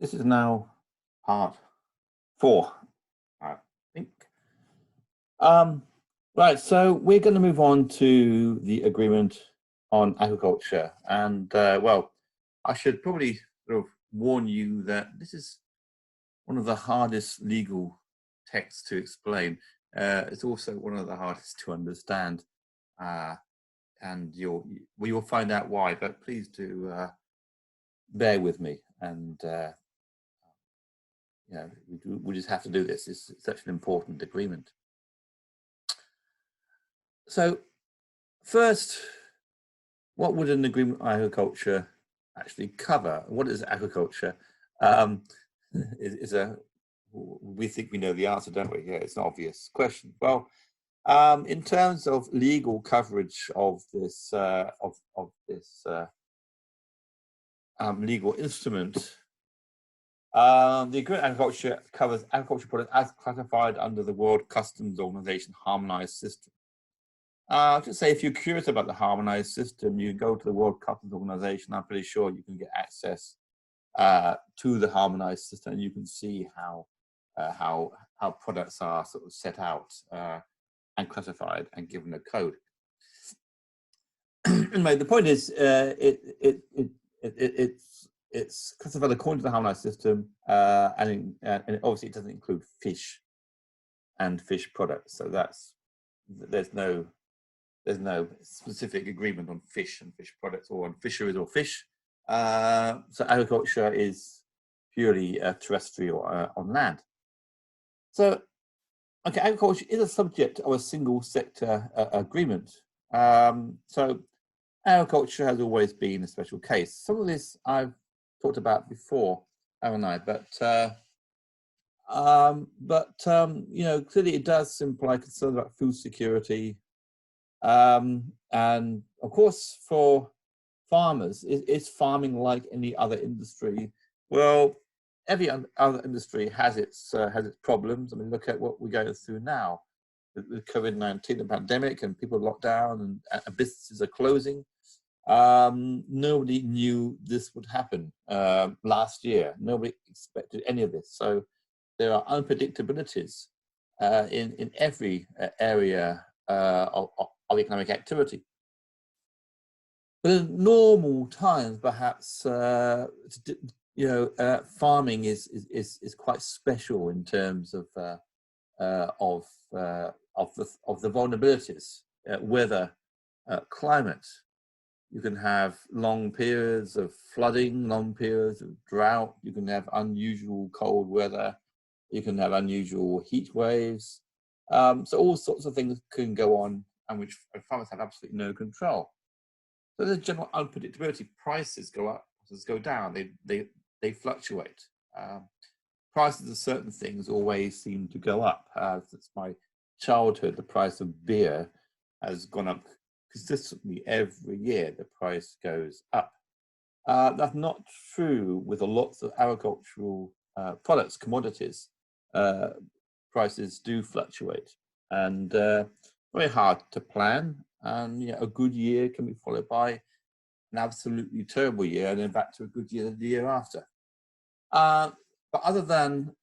This is now part 4, I think. Right, so we're going to move on to the agreement on agriculture. And, well, I should probably sort of warn you that this is one of the hardest legal texts to explain. It's also one of the hardest to understand. And you'll find out why, but please do bear with me. And we just have to do this. It's such an important agreement. So first, what would an agreement on agriculture actually cover? What is agriculture? We think we know the answer, don't we? Yeah, it's an obvious question. Well, in terms of legal coverage of this legal instrument, the agreement on agriculture covers agricultural products as classified under the World Customs Organization harmonized system. Just say if you're curious about the harmonized system, you go to the World Customs Organization. I'm pretty sure you can get access to the harmonized system, and you can see how products are sort of set out and classified and given a code. Anyway, the point is, it's classified according to the harmonized system, and obviously it doesn't include fish and fish products. So there's no specific agreement on fish and fish products, or on fisheries or fish. So agriculture is purely terrestrial on land. So, okay, agriculture is a subject of a single sector agreement. So agriculture has always been a special case. Some of this I've talked about before, haven't I? But clearly it does imply concerns about food security. And of course, for farmers, is farming like any other industry? Well, every other industry has its problems. I mean, look at what we're going through now with COVID-19, the pandemic, and people locked down and businesses are closing. Nobody knew this would happen last year. Nobody expected any of this. So there are unpredictabilities in every area of economic activity. But in normal times, perhaps farming is quite special in terms of the vulnerabilities, weather, climate. You can have long periods of flooding, long periods of drought. You can have unusual cold weather. You can have unusual heat waves. So all sorts of things can go on, and which farmers have absolutely no control. So there's general unpredictability. Prices go up, prices go down. They fluctuate. Prices of certain things always seem to go up. Since my childhood, the price of beer has gone up consistently every year. The price goes up. That's not true with a lot of agricultural products, commodities. Prices do fluctuate, and very hard to plan. And a good year can be followed by an absolutely terrible year, and then back to a good year the year after. But other than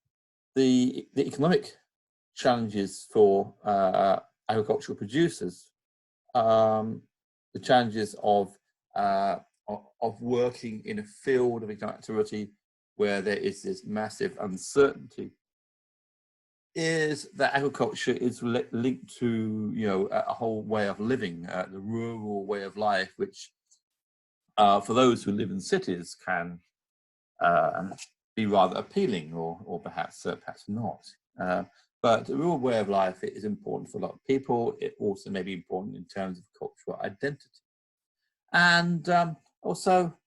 the economic challenges for agricultural producers, the challenges of working in a field of economic activity where there is this massive uncertainty, is that agriculture is linked to a whole way of living, the rural way of life, which for those who live in cities can be rather appealing, or perhaps not. But the rural way of life is important for a lot of people. It also may be important in terms of cultural identity, and also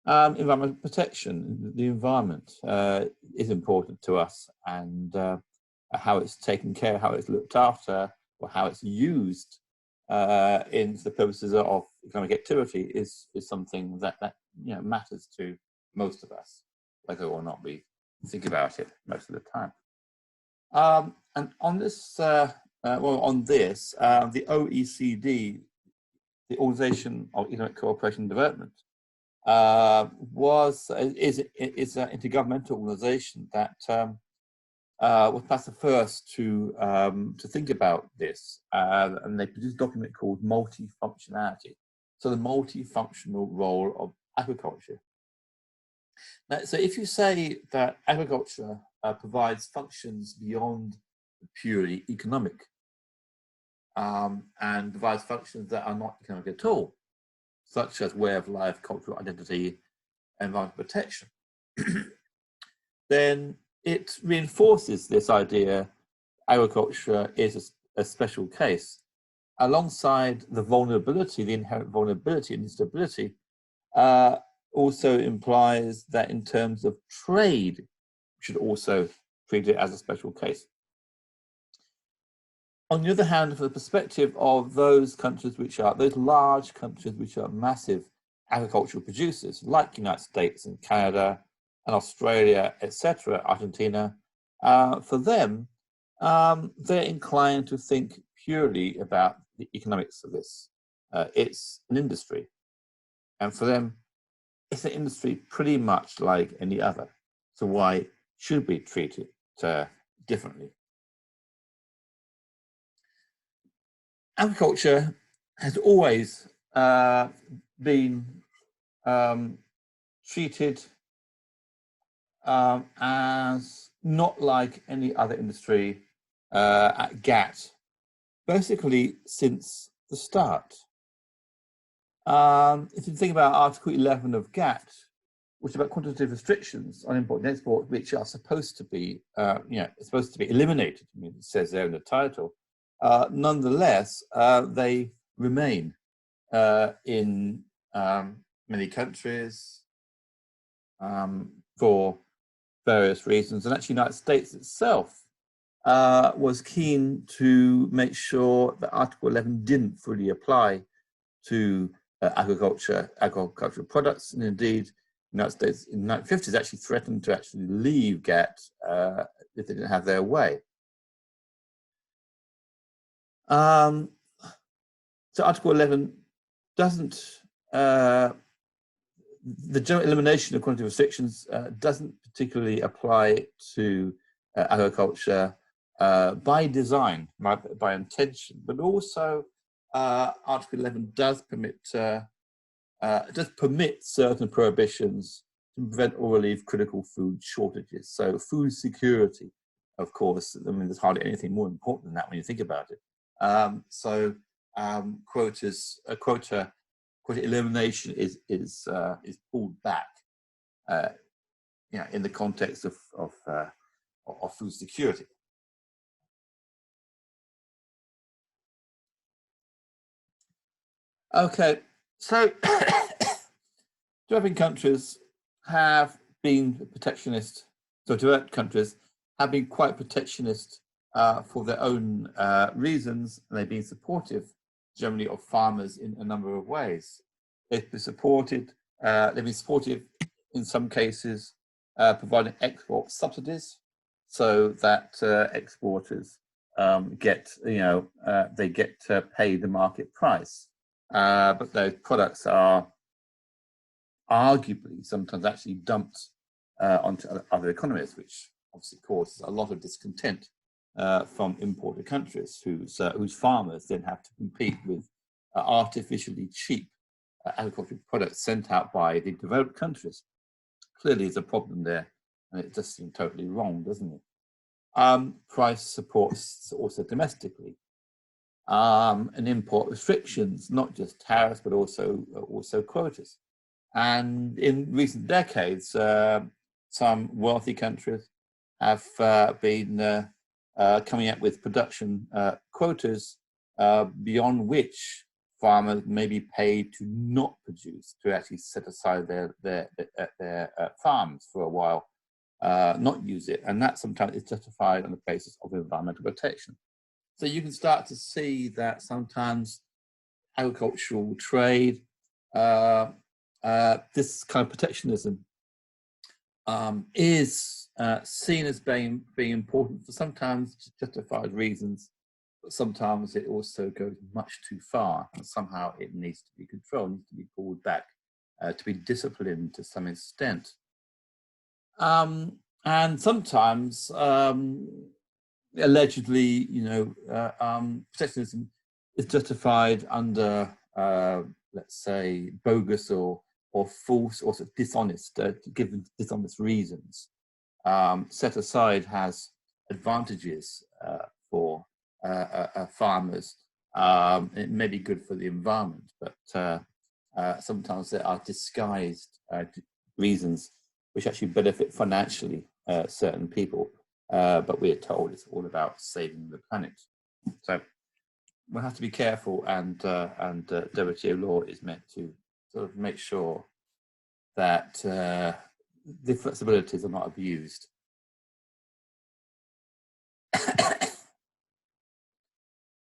environmental protection. The environment is important to us, and how it's taken care of, how it's looked after, or how it's used in the purposes of economic activity is something that matters to most of us, whether or not we think about it most of the time. And on this, the OECD, the Organization of Economic Cooperation and Development, is an intergovernmental organization that was perhaps the first to think about this, and they produced a document called multifunctionality. So the multifunctional role of agriculture. Now, so if you say that agriculture provides functions beyond purely economic, and provides functions that are not economic at all, such as way of life, cultural identity, environmental protection, then it reinforces this idea agriculture is a special case. Alongside the vulnerability, the inherent vulnerability and instability, also implies that in terms of trade, we should also treat it as a special case. On the other hand, from the perspective of those countries which are, those large countries which are massive agricultural producers, like the United States and Canada and Australia, etc., Argentina, for them, they're inclined to think purely about the economics of this. It's an industry. And for them, it's an industry pretty much like any other. So why should we treat it differently? Agriculture has always been treated as not like any other industry at GATT, basically since the start. If you think about Article 11 of GATT, which is about quantitative restrictions on import and export, which are supposed to be, supposed to be eliminated. I mean, it says there in the title. Nonetheless, they remain in many countries for various reasons, and actually, the United States itself was keen to make sure that Article 11 didn't fully apply to agricultural products, and indeed, the United States in the 1950s actually threatened to actually leave GATT if they didn't have their way. So Article 11 doesn't, the general elimination of quantitative restrictions doesn't particularly apply to agriculture by design, by intention, but also Article 11 does permit certain prohibitions to prevent or relieve critical food shortages. So food security, of course, I mean, there's hardly anything more important than that when you think about it. Quota elimination is pulled back, in the context of food security. Okay, so developing countries have been protectionist. So developed countries have been quite protectionist for their own reasons, and they've been supportive generally of farmers in a number of ways. They've been supportive in some cases, providing export subsidies so that exporters get paid the market price. But those products are arguably sometimes actually dumped onto other economies, which obviously causes a lot of discontent from importer countries whose farmers then have to compete with artificially cheap agricultural products sent out by the developed countries. Clearly, there's a problem there, and it just seems totally wrong, doesn't it? Price supports also domestically, and import restrictions, not just tariffs, but also quotas. And in recent decades, some wealthy countries have been coming up with production quotas beyond which farmers may be paid to not produce, to actually set aside their farms for a while, not use it, and that sometimes is justified on the basis of environmental protection. So you can start to see that sometimes agricultural trade, this kind of protectionism is seen as being important for sometimes justified reasons, but sometimes it also goes much too far, and somehow it needs to be controlled, needs to be pulled back to be disciplined to some extent. And sometimes, allegedly, protectionism is justified under, let's say, bogus or false or dishonest, given dishonest reasons. Set aside has advantages for farmers. It may be good for the environment, but sometimes there are disguised reasons which actually benefit financially certain people. But we are told it's all about saving the planet. So we'll have to be careful, and WTO law is meant to sort of make sure that the flexibilities are not abused.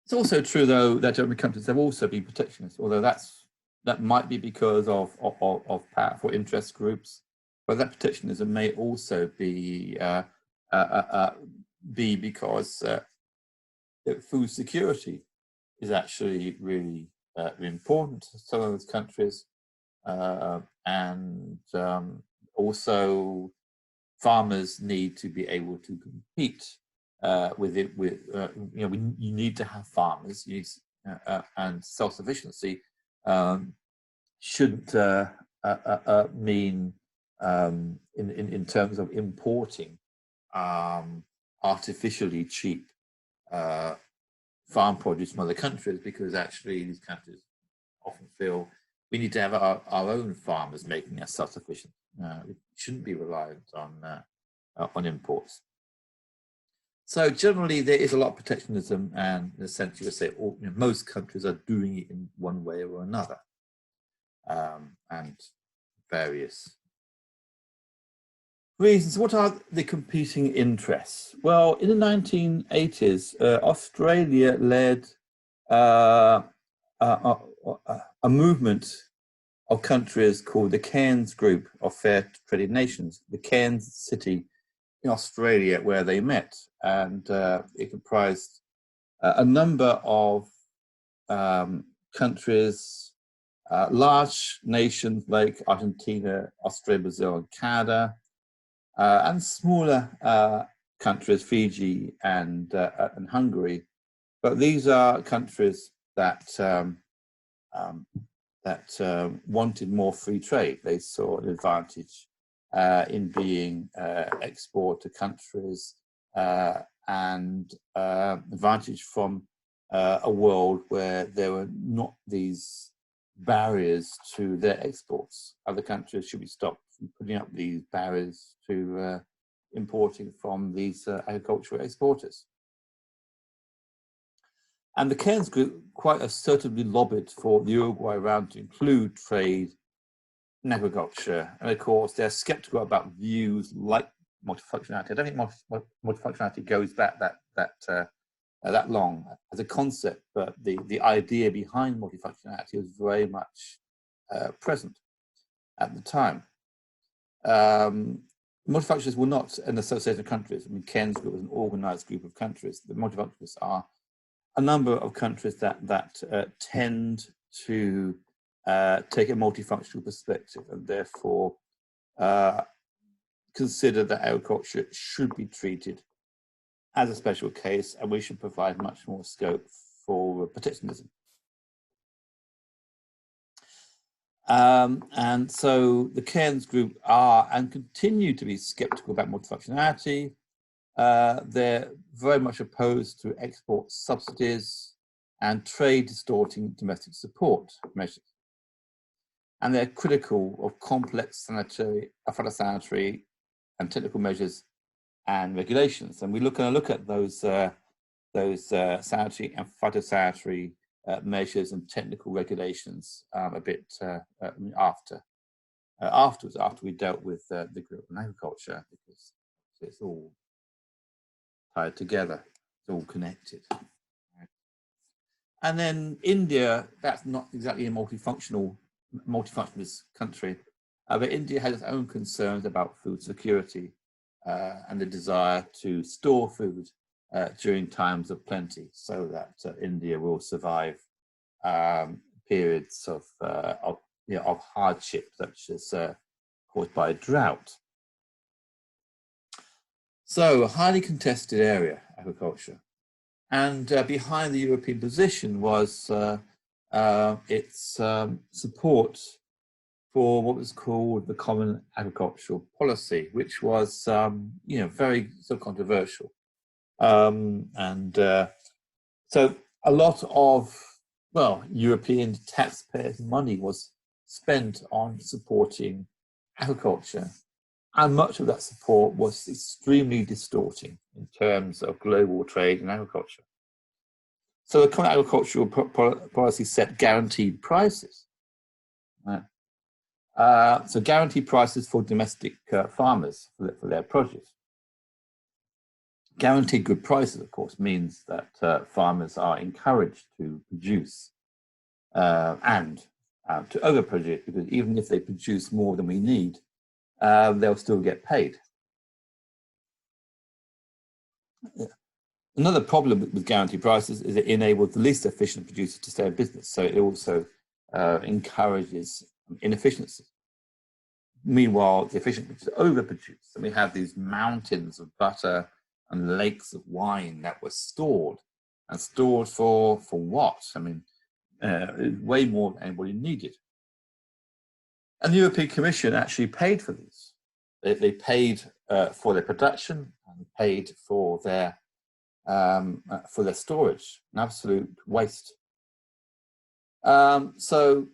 It's also true, though, that developing countries have also been protectionist, although that might be because of powerful interest groups. But that protectionism may also be because food security is actually really important to some of those countries, and also farmers need to be able to compete with it. You need to have farmers. You need, and self-sufficiency shouldn't mean in terms of importing artificially cheap farm produce from other countries, because actually these countries often feel we need to have our own farmers making us self-sufficient. We shouldn't be reliant on imports. So generally there is a lot of protectionism, and in a sense you would say most countries are doing it in one way or another, and various reasons. What are the competing interests? Well, in the 1980s, Australia led a movement of countries called the Cairns Group of Fair Trading Nations, the Cairns city in Australia where they met, and it comprised a number of countries, large nations like Argentina, Australia, Brazil, and Canada, and smaller countries, Fiji and Hungary. But these are countries that wanted more free trade. They saw an advantage in being exporter countries, and advantage from a world where there were not these barriers to their exports. Other countries should be stopped from putting up these barriers to importing from these agricultural exporters. And the Cairns Group quite assertively lobbied for the Uruguay round to include trade in agriculture. And of course, they're skeptical about views like multifunctionality. I don't think multifunctionality goes back that long as a concept, but the idea behind multifunctionality was very much present at the time. Multifunctionalists were not an association of countries. I mean, Cairns Group was an organized group of countries. The multifunctionalists are a number of countries that tend to take a multifunctional perspective, and therefore consider that agriculture should be treated as a special case, and we should provide much more scope for protectionism. And so the Cairns Group are and continue to be skeptical about multifunctionality. They're very much opposed to export subsidies and trade distorting domestic support measures. And they're critical of complex sanitary, phytosanitary and technical measures and regulations. And we're going to look at those sanitary and phytosanitary measures and technical regulations a bit afterwards, after we dealt with the group on agriculture, because it's all tied together, it's all connected. And then India, that's not exactly a multifunctionalist country, but India has its own concerns about food security and the desire to store food during times of plenty, so that India will survive periods of of hardship, such as caused by drought. So a highly contested area, agriculture. And behind the European position was its support for what was called the Common Agricultural Policy, which was, very controversial. So a lot of, European taxpayers' money was spent on supporting agriculture. And much of that support was extremely distorting in terms of global trade and agriculture. So the Common Agricultural Policy set guaranteed prices. Right? So guaranteed prices for domestic farmers for their produce. Guaranteed good prices, of course, means that farmers are encouraged to produce and to overproduce, because even if they produce more than we need, they'll still get paid. Another problem with guaranteed prices is it enables the least efficient producer to stay in business. So it also encourages inefficiency. Meanwhile, the efficient producers overproduce, and we have these mountains of butter and lakes of wine that were stored, and stored for what? I mean, way more than anybody needed. And the European Commission actually paid for these. They paid for their production and paid for their storage, an absolute waste. So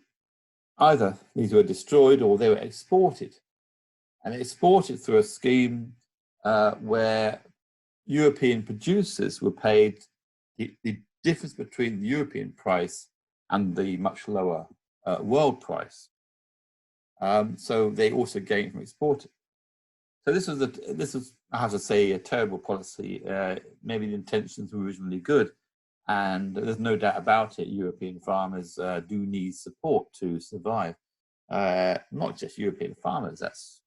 either these were destroyed or they were exported, and exported through a scheme where European producers were paid the difference between the European price and the much lower world price. So they also gained from exporting. So this was, I have to say, a terrible policy. Maybe the intentions were originally good, and there's no doubt about it. European farmers do need support to survive. Not just European farmers. That's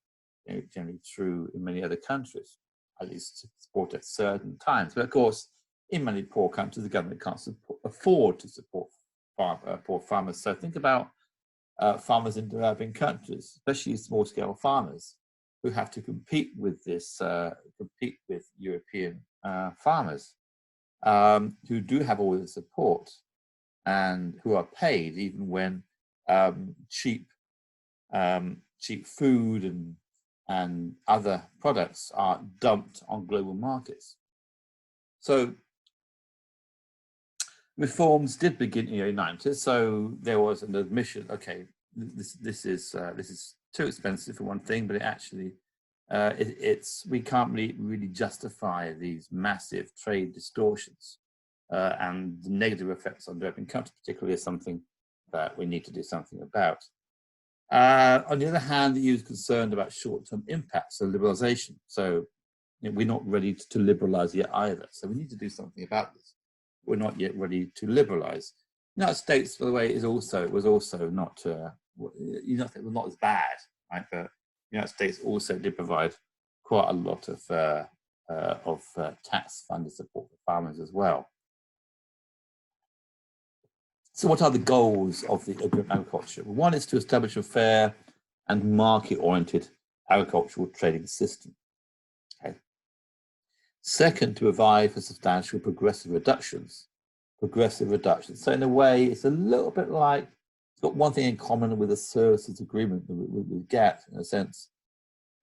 generally true in many other countries, at least support at certain times. But of course, in many poor countries, the government can't afford to support poor farmers. So think about farmers in developing countries, especially small-scale farmers, who have to compete with European farmers, who do have all the support and who are paid even when cheap food and other products are dumped on global markets. So reforms did begin in the early 90s. So there was an admission, okay, this is too expensive for one thing, but it actually we can't really justify these massive trade distortions and the negative effects on developing countries, particularly, is something that we need to do something about. On the other hand, the EU is concerned about short-term impacts of liberalisation. So we're not ready to liberalise yet either. So we need to do something about this. We're not yet ready to liberalise. The United States, by the way, was also not not as bad, right? But the United States also did provide quite a lot of tax-funded support for farmers as well. So what are the goals of the agriculture? Well, one is to establish a fair and market-oriented agricultural trading system. Okay. Second, to provide for substantial progressive reductions. So in a way, it's a little bit like, it's got one thing in common with the services agreement that we get, in a sense.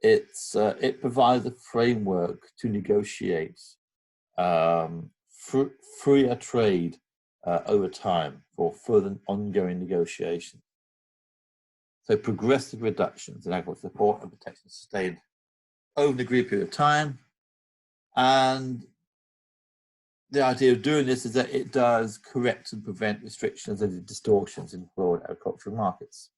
It provides a framework to negotiate freer trade over time for further ongoing negotiation. So progressive reductions in agricultural support and protection sustained over an agreed period of time. And the idea of doing this is that it does correct and prevent restrictions and distortions in broad agricultural markets.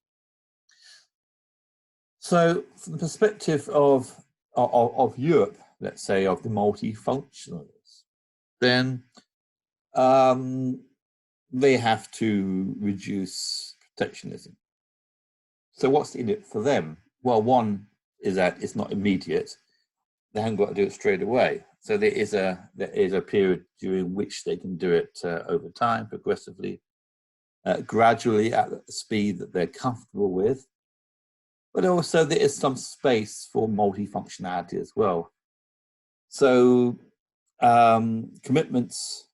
So from the perspective of Europe, let's say, of the multifunctionalists, then they have to reduce protectionism. So what's in it for them? Well, one is that it's not immediate. They haven't got to do it straight away. So there is a period during which they can do it over time, progressively. gradually at the speed that they're comfortable with. But also there is some space for multifunctionality as well. So commitments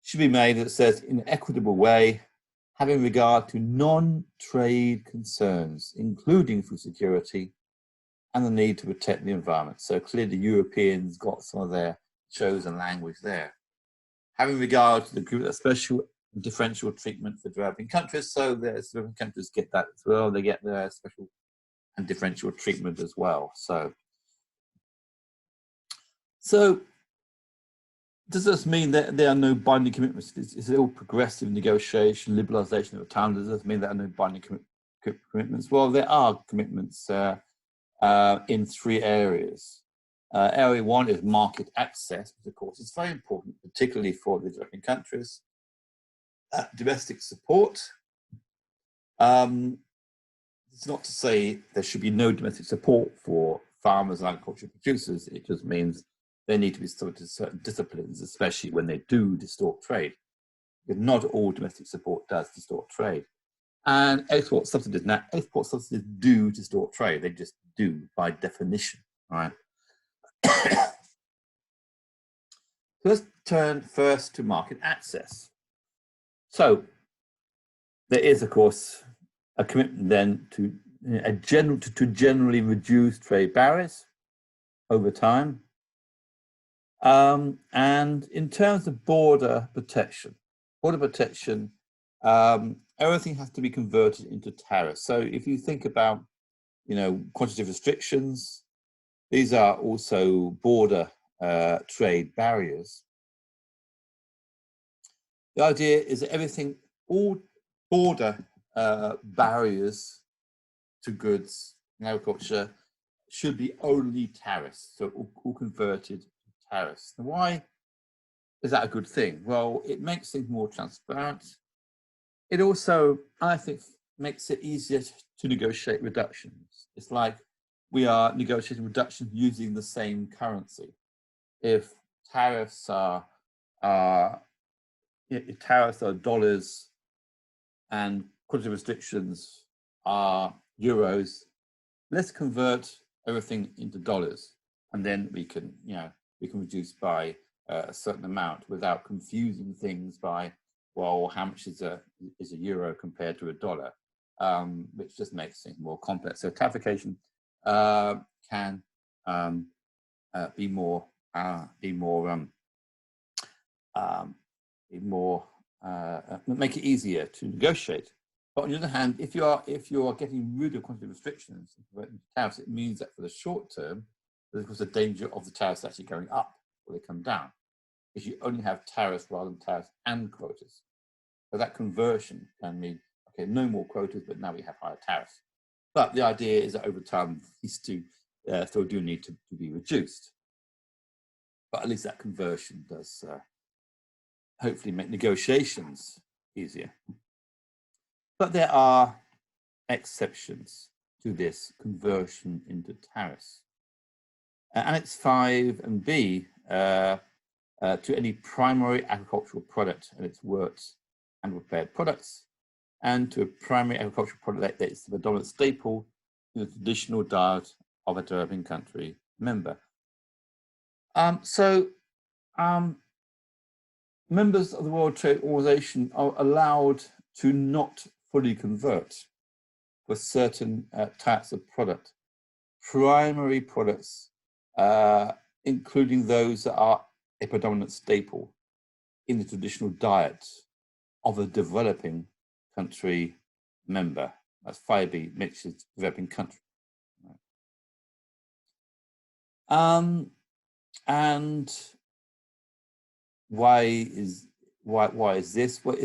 should be made, it says, in an equitable way, having regard to non-trade concerns, including food security and the need to protect the environment. So clearly the Europeans got some of their chosen language there. Having regard to the special differential treatment for developing countries, so the developing countries get that as well. They get their special and differential treatment as well. So does this mean that there are no binding commitments? Is it all progressive negotiation, liberalisation of time? Does this mean there are no binding commitments? Well, there are commitments in 3 areas. Area 1 is market access, which of course is very important, particularly for the developing countries. Domestic support. It's not to say there should be no domestic support for farmers and agricultural producers. It just means they need to be subject to certain disciplines, especially when they do distort trade. Because not all domestic support does distort trade. And export subsidies, now export subsidies do distort trade. They just do by definition, right? Let's turn first to market access. So there is, of course, a commitment then to generally reduce trade barriers over time. And in terms of border protection, everything has to be converted into tariffs. So if you think about, quantitative restrictions, these are also border trade barriers. The idea is that all border barriers to goods in agriculture should be only tariffs, so all converted to tariffs. And why is that a good thing? Well, it makes things more transparent. It also, I think, makes it easier to negotiate reductions. It's like we are negotiating reductions using the same currency. If tariffs are dollars and quantitative restrictions are euros, let's convert everything into dollars, and then we can reduce by a certain amount without confusing things by, well, how much is a euro compared to a dollar, which just makes things more complex. So tarification can make it easier to negotiate. But on the other hand, if you are getting rid of quantitative restrictions, tariffs, it means that for the short term, there's of course a danger of the tariffs actually going up or they come down, if you only have tariffs rather than tariffs and quotas. So that conversion can mean, okay, no more quotas, but now we have higher tariffs. But the idea is that over time, these two still do need to be reduced. But at least that conversion does hopefully make negotiations easier. But there are exceptions to this conversion into tariffs. Annex 5 and B, to any primary agricultural product and its works and prepared products, and to a primary agricultural product that is the dominant staple in the traditional diet of a developing country member. Members of the World Trade Organization are allowed to not fully convert for certain types of product. Primary products, including those that are a predominant staple in the traditional diet of a developing country member. That's 5B, which is developing country. And why is this? Well,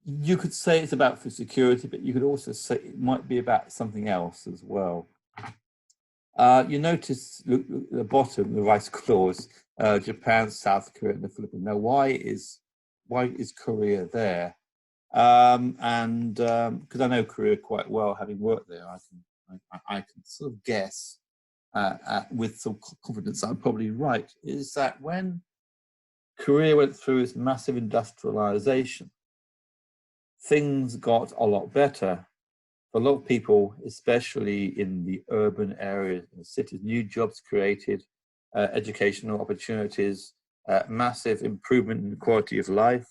you could say it's about food security, but you could also say it might be about something else as well. You notice, look at the bottom, the rice clause, Japan, South Korea, and the Philippines. Now, why is Korea there? Because I know Korea quite well, having worked there, I can sort of guess with some confidence I'm probably right, is that when Korea went through its massive industrialization. Things got a lot better. For a lot of people, especially in the urban areas, in the cities, new jobs created, educational opportunities, massive improvement in the quality of life.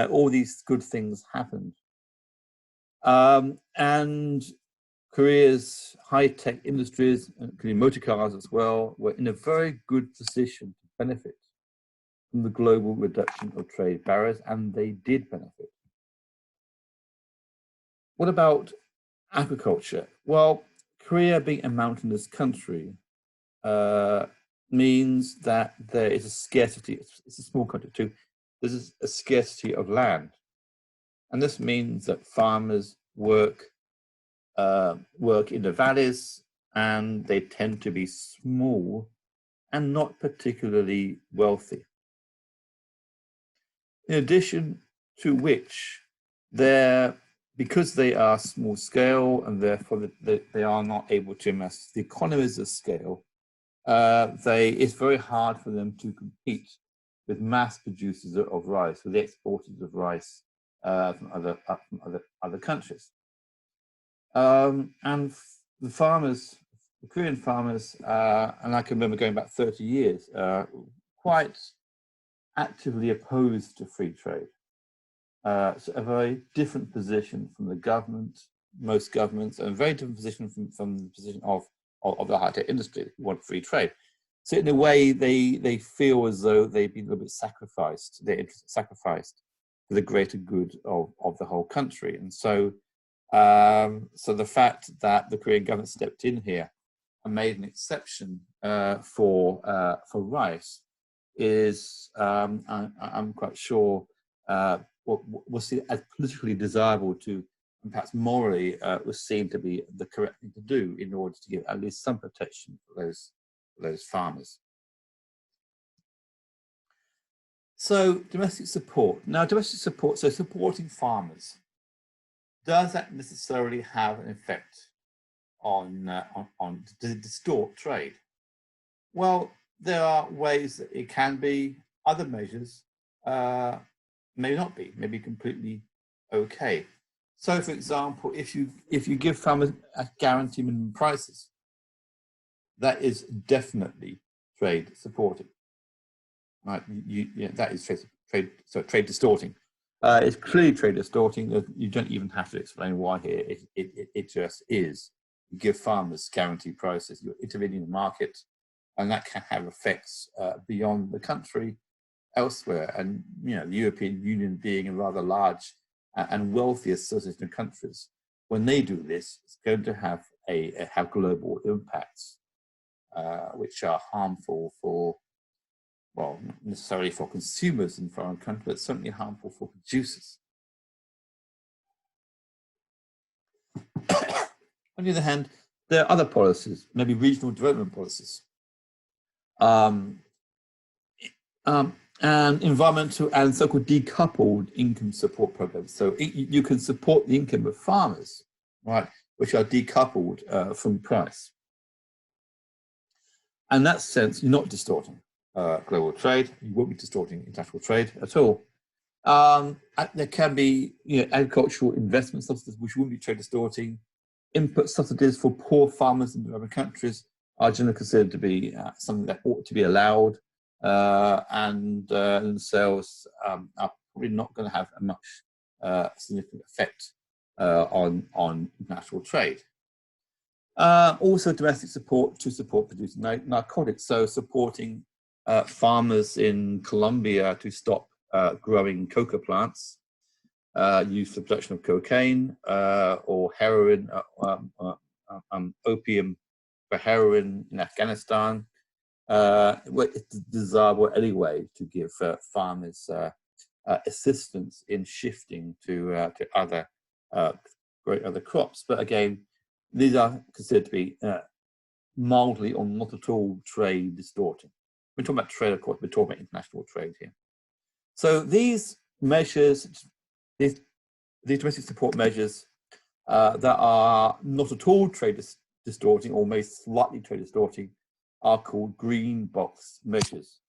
All these good things happened. And Korea's high-tech industries, including motor cars as well, were in a very good position to benefit from the global reduction of trade barriers, and they did benefit. What about agriculture? Well, Korea being a mountainous country means that there is a scarcity. It's a small country too. There's a scarcity of land. And this means that farmers work in the valleys, and they tend to be small and not particularly wealthy. In addition to which, because they are small scale and therefore they are not able to amass the economies of scale, it's very hard for them to compete with mass producers of rice, with the exporters of rice from other countries. And the farmers, the Korean farmers, and I can remember going back 30 years, quite actively opposed to free trade. So a very different position from the government, most governments, and a very different position from the position of the high-tech industry who want free trade. So in a way, they feel as though they've been a little bit sacrificed, their interests sacrificed for the greater good of the whole country. And so, so the fact that the Korean government stepped in here and made an exception for rice is, I'm quite sure, was seen as politically desirable to, and perhaps morally, was seen to be the correct thing to do in order to give at least some protection for those farmers. So domestic support. Now, domestic support, so supporting farmers, does that necessarily have an effect does it distort trade? Well, there are ways that it can be. Other measures may not be, may be completely okay. So, for example, if you give farmers a guaranteed minimum prices, that is definitely trade supporting, right? That is trade distorting. It's clearly trade distorting. You don't even have to explain why here. It just is. You give farmers guaranteed prices. You're intervening in the market, and that can have effects beyond the country, elsewhere. And the European Union being a rather large and wealthy association of countries, when they do this, it's going to have have global impacts, which are harmful for, well, not necessarily for consumers in foreign countries, but certainly harmful for producers. On the other hand, there are other policies, maybe regional development policies, and environmental and so-called decoupled income support programs. So you can support the income of farmers, right, which are decoupled from price. And in that sense, you're not distorting global trade. You won't be distorting international trade at all. There can be agricultural investment subsidies, which won't be trade distorting. Input subsidies for poor farmers in developing countries are generally considered to be something that ought to be allowed, and themselves are probably not going to have a much significant effect on international trade. Also, domestic support to support producing narcotics, so supporting farmers in Colombia to stop growing coca plants, used for production of cocaine or heroin, opium for heroin in Afghanistan. It's desirable anyway to give farmers assistance in shifting to other crops. But again, these are considered to be mildly or not at all trade distorting. We're talking about trade, of course, we're talking about international trade here. So these measures, these domestic support measures that are not at all trade distorting or may slightly trade distorting, are called green box measures.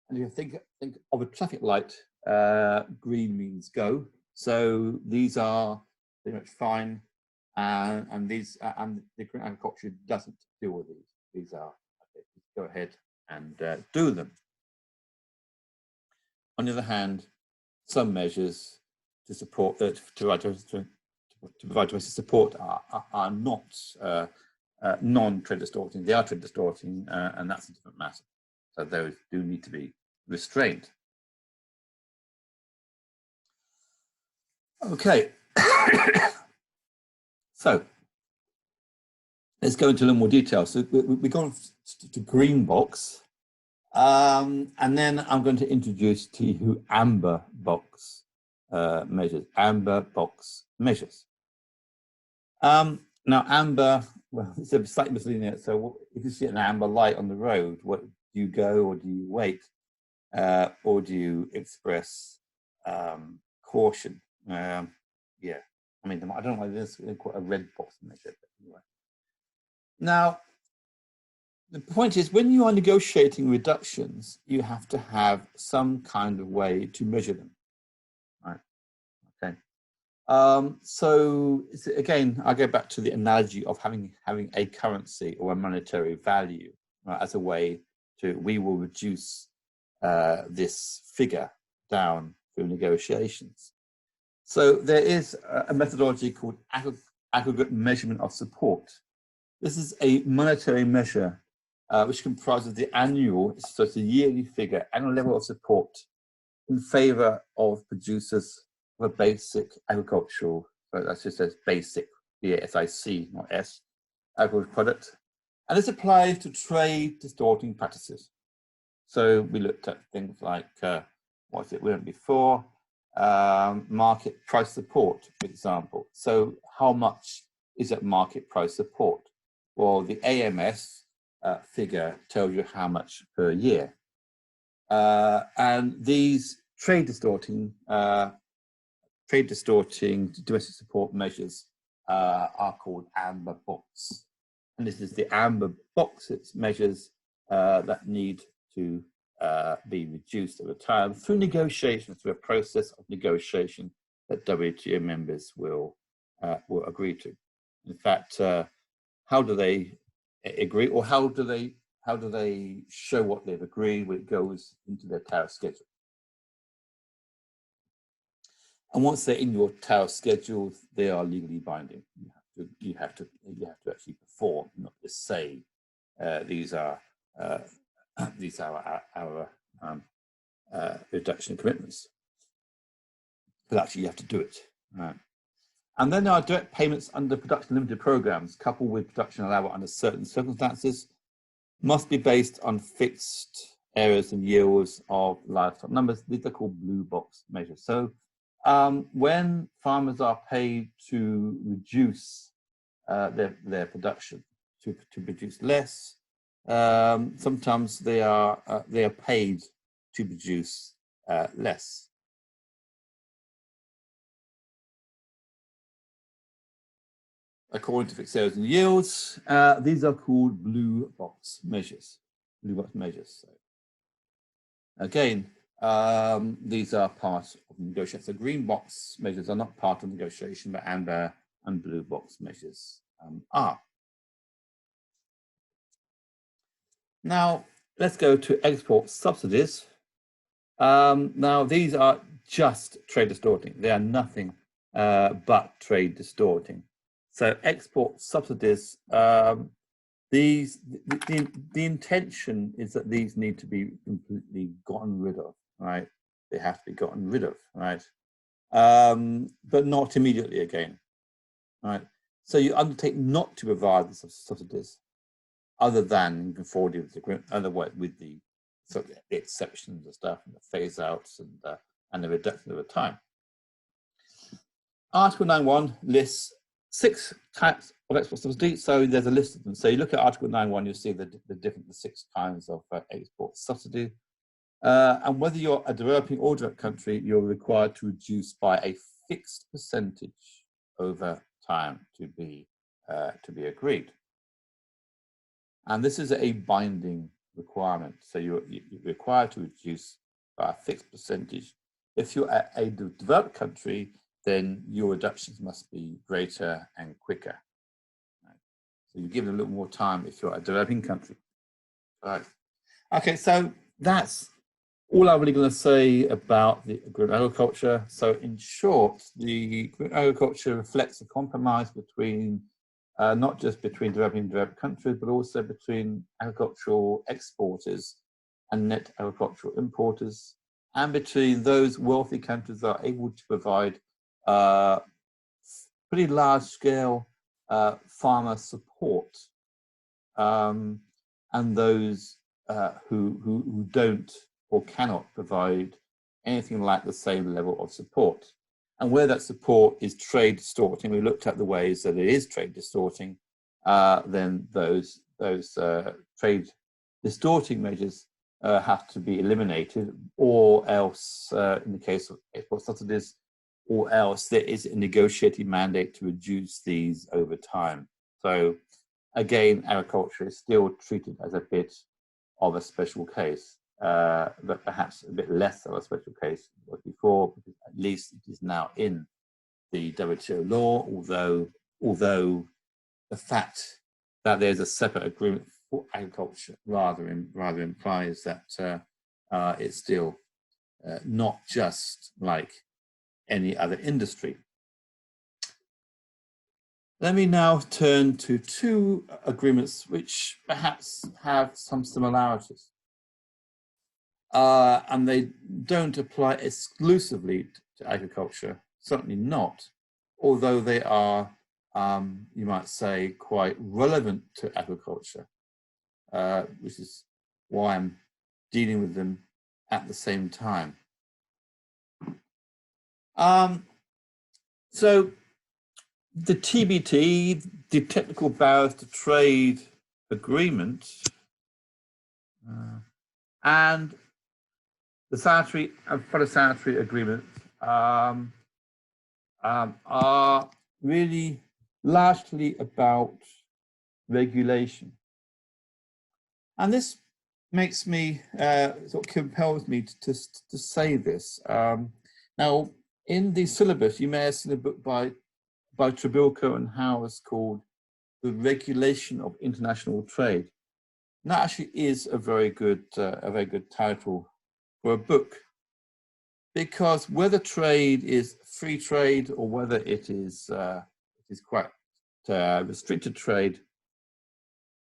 And you think of a traffic light, green means go. So these are pretty much fine, and these and the current agriculture doesn't deal with these. These are okay, go ahead and do them. On the other hand, some measures to support to provide domestic support are not non-trade distorting. They are trade distorting, and that's a different matter. So those do need to be restrained. Okay, so let's go into a little more detail. So we've gone to green box, and then I'm going to introduce to you amber box measures. Amber box measures. Now amber, well, it's a slightly misleading. So if you see an amber light on the road, what do you go, or do you wait, or do you express caution? Yeah, I mean, I don't know why this is quite a red box measure, but anyway. Now, the point is, when you are negotiating reductions, you have to have some kind of way to measure them, right? Okay. So again, I go back to the analogy of having a currency or a monetary value, right, as a way to, we will reduce this figure down through negotiations. So there is a methodology called aggregate measurement of support. This is a monetary measure which comprises the annual, so it's a yearly figure, annual level of support in favor of producers of a basic agricultural, so that's just as basic, B-A-S-I-C, not S, agricultural product. And this applies to trade distorting practices. So we looked at things like, what's it we went before, market price support, for example. So how much is that market price support? Well, the AMS figure tells you how much per year. And these trade distorting domestic support measures are called amber box. And this is the amber box, it's measures that need to be reduced over time through negotiations, through a process of negotiation that WTO members will agree to. In fact, how do they agree, or how do they show what they've agreed when it goes into their tariff schedule? And once they're in your tariff schedule, they are legally binding. You have to actually perform, not just say these are our reduction commitments, but actually you have to do it. Right. And then there are direct payments under production limited programs, coupled with production allowance under certain circumstances, must be based on fixed areas and yields of livestock numbers. These are called blue box measures. So when farmers are paid to reduce their production, to produce less, sometimes they are paid to produce less. According to fixed areas and yields, these are called blue box measures. Blue box measures. So again, these are part of negotiation. So green box measures are not part of negotiation, but amber and blue box measures are. Now, let's go to export subsidies. Now, these are just trade distorting. They are nothing but trade distorting. So export subsidies, the intention is that these need to be completely gotten rid of, right? They have to be gotten rid of, right? But not immediately again, right? So you undertake not to provide the subsidies other than in conformity with the agreement, otherwise with the exceptions and stuff, and the phase outs and the reduction over time. Article 9.1 lists 6 types of export subsidy. So there's a list of them. So you look at Article 9.1, you'll see the 6 kinds of export subsidy. And whether you're a developing or developed country, you're required to reduce by a fixed percentage over time to be agreed. And this is a binding requirement. So you're required to reduce by a fixed percentage. If you're a developed country, then your reductions must be greater and quicker. Right? So you're given a little more time if you're a developing country. Right. Okay, so that's all I'm really going to say about the agreement on agriculture. So in short, the agreement on agriculture reflects a compromise between not just between developing and developed countries, but also between agricultural exporters and net agricultural importers, and between those wealthy countries that are able to provide pretty large-scale farmer support, and those who don't or cannot provide anything like the same level of support. And where that support is trade distorting, we looked at the ways that it is trade distorting, then those trade distorting measures have to be eliminated, or else, in the case of export subsidies, or else there is a negotiated mandate to reduce these over time. So again, agriculture is still treated as a bit of a special case, but perhaps a bit less of a special case than it was before, because at least it is now in the WTO law, although the fact that there's a separate agreement for agriculture rather implies that it's still not just like any other industry. Let me now turn to two agreements which perhaps have some similarities. And they don't apply exclusively to agriculture, certainly not, although they are, you might say, quite relevant to agriculture, which is why I'm dealing with them at the same time. So the TBT, the Technical Barriers to Trade Agreement, and the sanitary and phytosanitary agreements are really largely about regulation. And this makes me, sort of compels me to say this. Now, in the syllabus, you may have seen a book by Trabilko and Howes called The Regulation of International Trade. And that actually is a very good title for a book, because whether trade is free trade or whether it is quite restricted trade,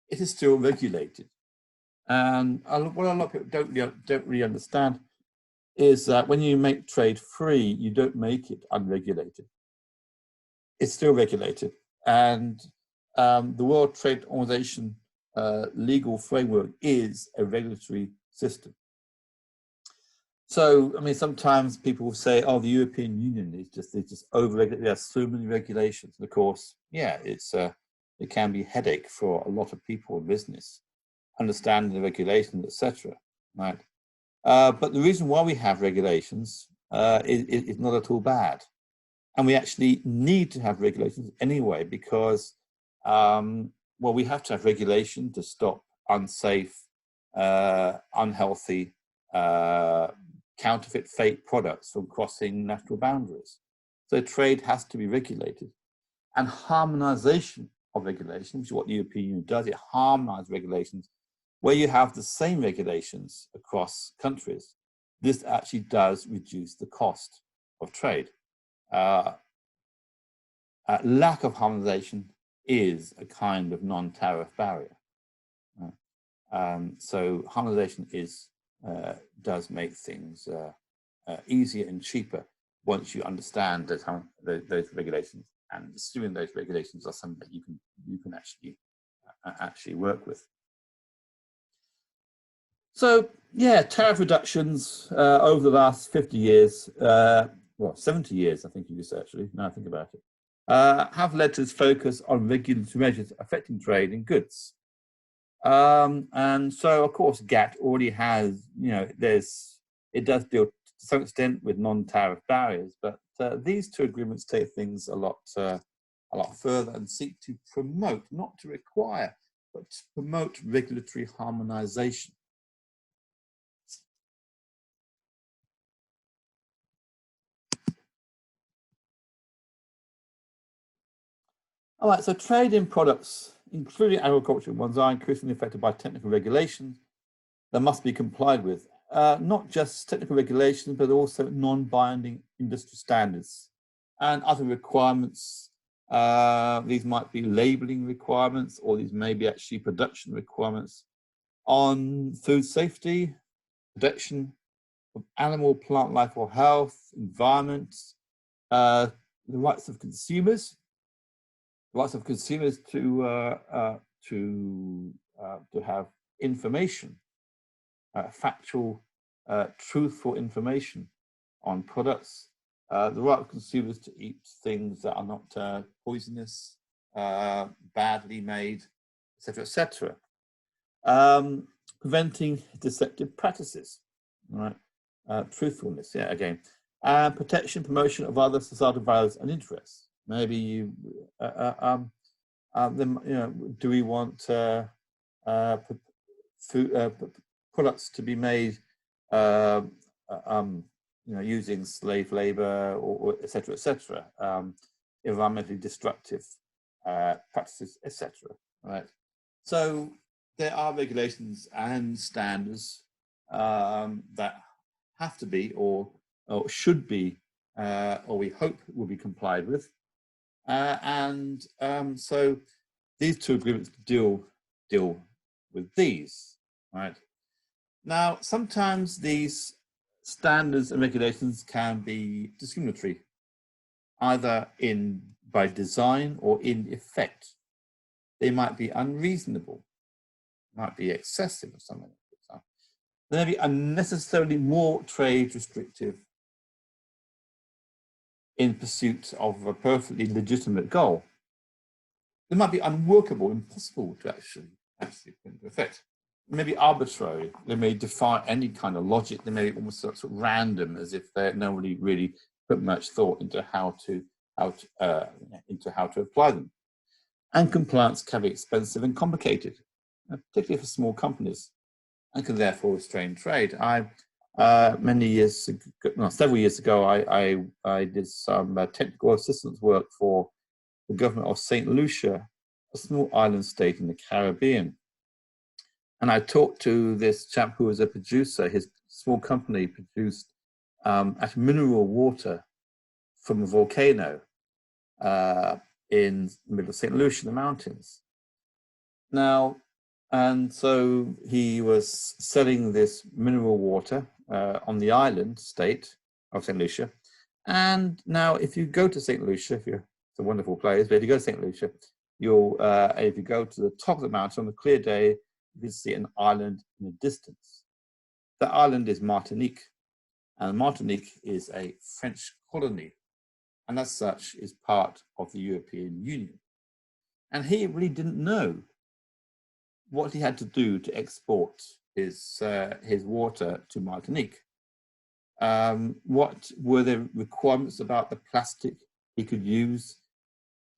it is still regulated. And what a lot of people don't really understand is that when you make trade free, you don't make it unregulated. It's still regulated, and the World Trade Organization legal framework is a regulatory system. So, I mean, sometimes people will say, "Oh, the European Union is just over-regulated. There are so many regulations." And of course, yeah, it can be a headache for a lot of people in business, understanding the regulations, etc. Right? But the reason why we have regulations is not at all bad, and we actually need to have regulations anyway, because well, we have to have regulation to stop unsafe, unhealthy, counterfeit fake products from crossing national boundaries. So trade has to be regulated, and harmonization of regulations, which is what the European Union does. It harmonizes regulations where you have the same regulations across countries. This actually does reduce the cost of trade. Lack of harmonization is a kind of non-tariff barrier. So harmonization does make things easier and cheaper once you understand those regulations, and assuming those regulations are something that you can actually work with. So yeah, tariff reductions over the last 50 years, well, 70 years, I think you just actually, now I think about it, have led to this focus on regulatory measures affecting trade in goods. And so, of course, GATT already has, it does deal to some extent with non-tariff barriers, but these two agreements take things a lot further and seek to promote, not to require, but to promote regulatory harmonization. All right, so trade in products, including agricultural ones, are increasingly affected by technical regulations that must be complied with. Not just technical regulations, but also non-binding industry standards and other requirements. These might be labeling requirements, or these may be actually production requirements on food safety, protection of animal, plant life or health, environment, the rights of consumers to have information, factual, truthful information on products, the right of consumers to eat things that are not poisonous, badly made, etc., etc. Preventing deceptive practices, right? Truthfulness, yeah, again. Protection, promotion of other societal values and interests. Maybe you, do we want food, products to be made, using slave labor or et cetera, environmentally destructive practices, etc. Right. So there are regulations and standards that have to be or should be, or we hope will be complied with. So these two agreements deal with these, right? Now, sometimes these standards and regulations can be discriminatory, either by design or in effect. They might be unreasonable, might be excessive or something. They may be unnecessarily more trade restrictive in pursuit of a perfectly legitimate goal. They might be unworkable, impossible to actually put into effect. They may be arbitrary. They may defy any kind of logic. They may be almost sort of random, as if nobody really put much thought into how to apply them. And compliance can be expensive and complicated, particularly for small companies, and can therefore restrain trade. Several years ago, I did some technical assistance work for the government of St. Lucia, a small island state in the Caribbean. And I talked to this chap who was a producer. His small company produced mineral water from a volcano in the middle of St. Lucia, the mountains. Now, and so he was selling this mineral water on the island state of St. Lucia. And now, if you go to St. Lucia, it's a wonderful place, but if you go to St. Lucia, if you go to the top of the mountain on a clear day, you can see an island in the distance. That island is Martinique, and Martinique is a French colony, and as such is part of the European Union. And he really didn't know what he had to do to export his water to Martinique. What were the requirements about the plastic he could use?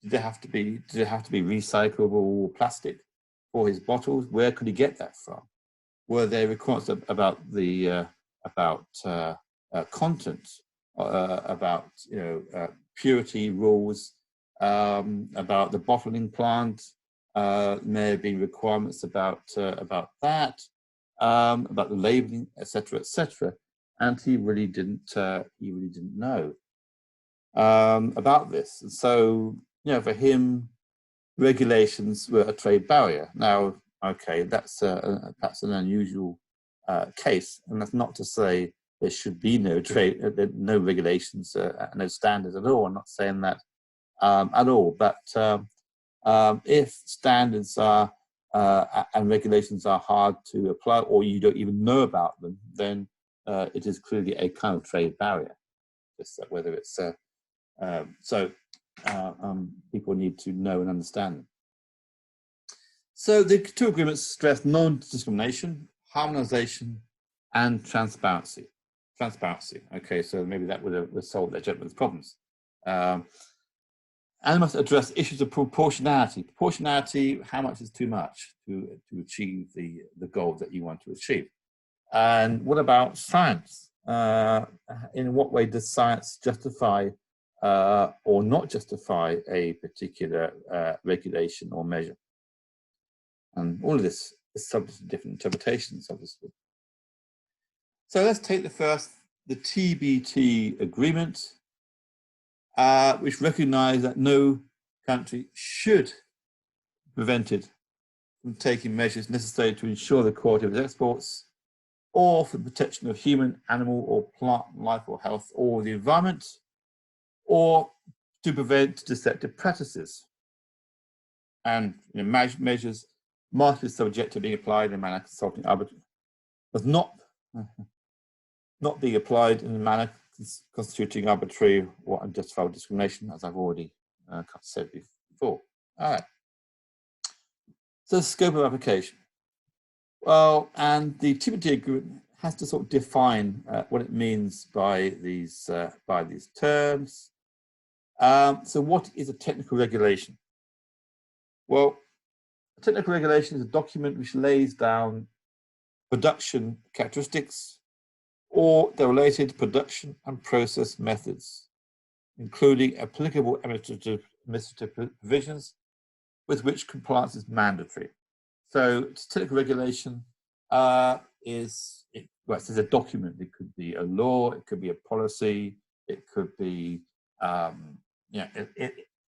Did it have to be recyclable plastic for his bottles? Where could he get that from? Were there requirements about the content, about purity rules, about the bottling plant? May have been requirements about that, about the labeling, etc., etc. And he really didn't know about this. And so, for him, regulations were a trade barrier. Now, okay, that's an unusual case, and that's not to say there should be no no regulations, no standards at all. I'm not saying that at all. But if standards are and regulations are hard to apply, or you don't even know about them, then it is clearly a kind of trade barrier. Just whether it's people need to know and understand them. So the two agreements stress non-discrimination, harmonization, and transparency. Okay, so maybe that would have solved that gentleman's problems. And must address issues of proportionality. Proportionality, how much is too much to achieve the goal that you want to achieve? And what about science? In what way does science justify or not justify a particular regulation or measure. And all of this is subject to different interpretations, obviously. So let's take the TBT Agreement, which recognized that no country should be prevented from taking measures necessary to ensure the quality of its exports, or for the protection of human, animal, or plant life or health, or the environment, or to prevent deceptive practices. And measures must be subject to being applied in a manner consulting arbitrary, was not being applied in a manner constituting arbitrary or unjustifiable discrimination, as I've already said before. All right. So the scope of application. Well, and the TBT Agreement has to sort of define what it means by these terms. So what is a technical regulation? Well, a technical regulation is a document which lays down production characteristics or the related production and process methods, including applicable administrative provisions with which compliance is mandatory. So technical regulation it's a document. It could be a law, it could be a policy, it could be,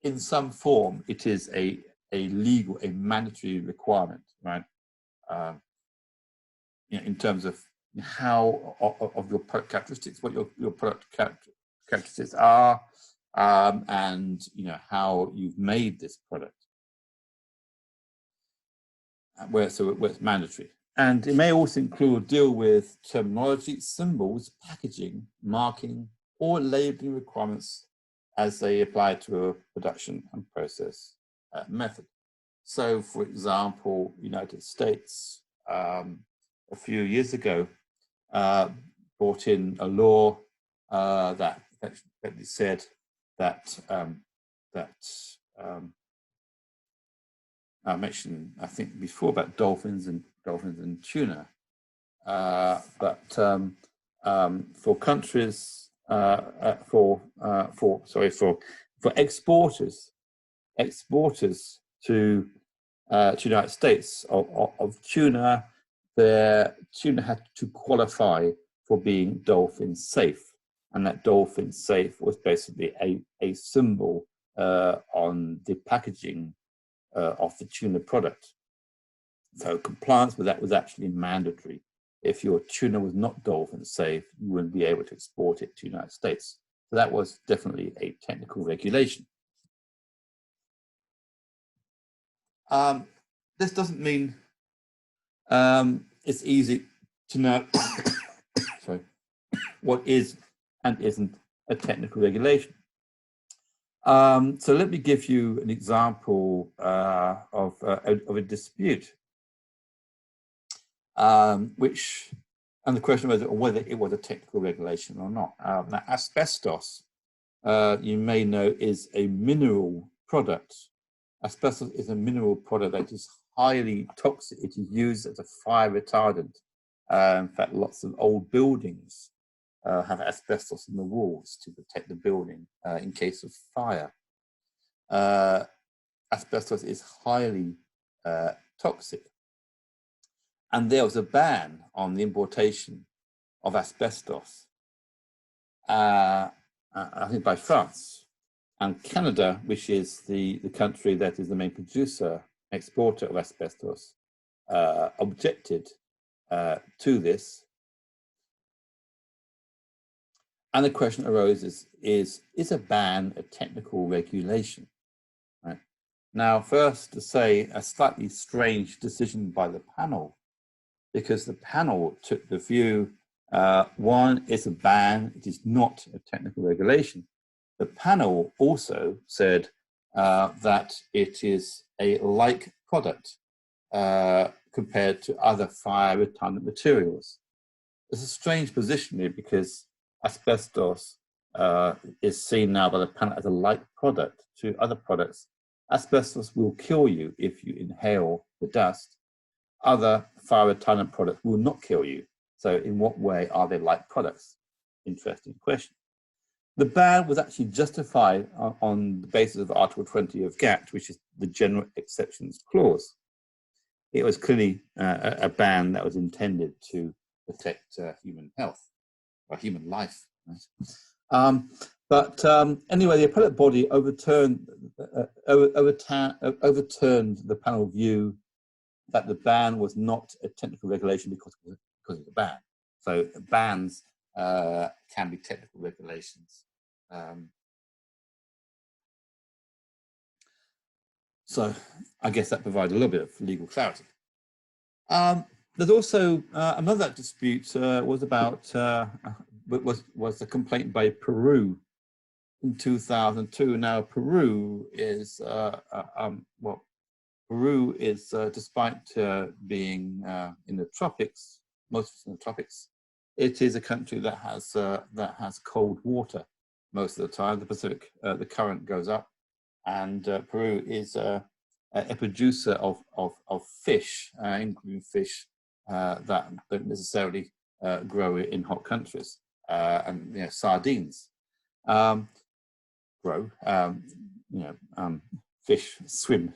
in some form, it is a mandatory requirement, right? In terms of how of your product characteristics, what your product characteristics are, and how you've made this product. Where it's mandatory. And it may also include deal with terminology, symbols, packaging, marking, or labeling requirements as they apply to a production and process method. So, for example, United States a few years ago brought in a law that effectively said that I mentioned, I think, before about dolphins and tuna, but for countries, for exporters to the United States of tuna, their tuna had to qualify for being dolphin safe, and that dolphin safe was basically a symbol on the packaging of the tuna product. So compliance with that was actually mandatory. If your tuna was not dolphin safe, you wouldn't be able to export it to the United States. So that was definitely a technical regulation. This doesn't mean it's easy to know sorry, what is and isn't a technical regulation. So let me give you an example of a dispute, and the question was whether it was a technical regulation or not. Now, asbestos, you may know, is a mineral product. Asbestos is a mineral product that is highly toxic. It is used as a fire retardant. In fact, lots of old buildings have asbestos in the walls to protect the building in case of fire. Asbestos is highly toxic. And there was a ban on the importation of asbestos, I think by France. And Canada, which is the country that is the main exporter of asbestos, objected to this. And the question arose is a ban a technical regulation? Right? Now, first to say, a slightly strange decision by the panel, because the panel took the view, one, it's a ban, it is not a technical regulation. The panel also said that it is a like product compared to other fire retardant materials. It's a strange position here because asbestos is seen now by the panel as a like product to other products. Asbestos will kill you if you inhale the dust. Other fire retardant products will not kill you. So in what way are they like products? Interesting question. The ban was actually justified on the basis of Article 20 of GATT, which is the General Exceptions Clause. It was clearly a ban that was intended to protect human health or human life. Right? Anyway, the appellate body overturned the panel view that the ban was not a technical regulation because of the ban. So bans can be technical regulations. So I guess that provides a little bit of legal clarity. There's also another dispute was about was the complaint by Peru in 2002. Now Peru is Peru is despite being in the tropics, most in the tropics, it is a country that has cold water most of the time. The Pacific, the current goes up, and Peru is a producer of fish, including fish that don't necessarily grow in hot countries, and sardines grow. Fish swim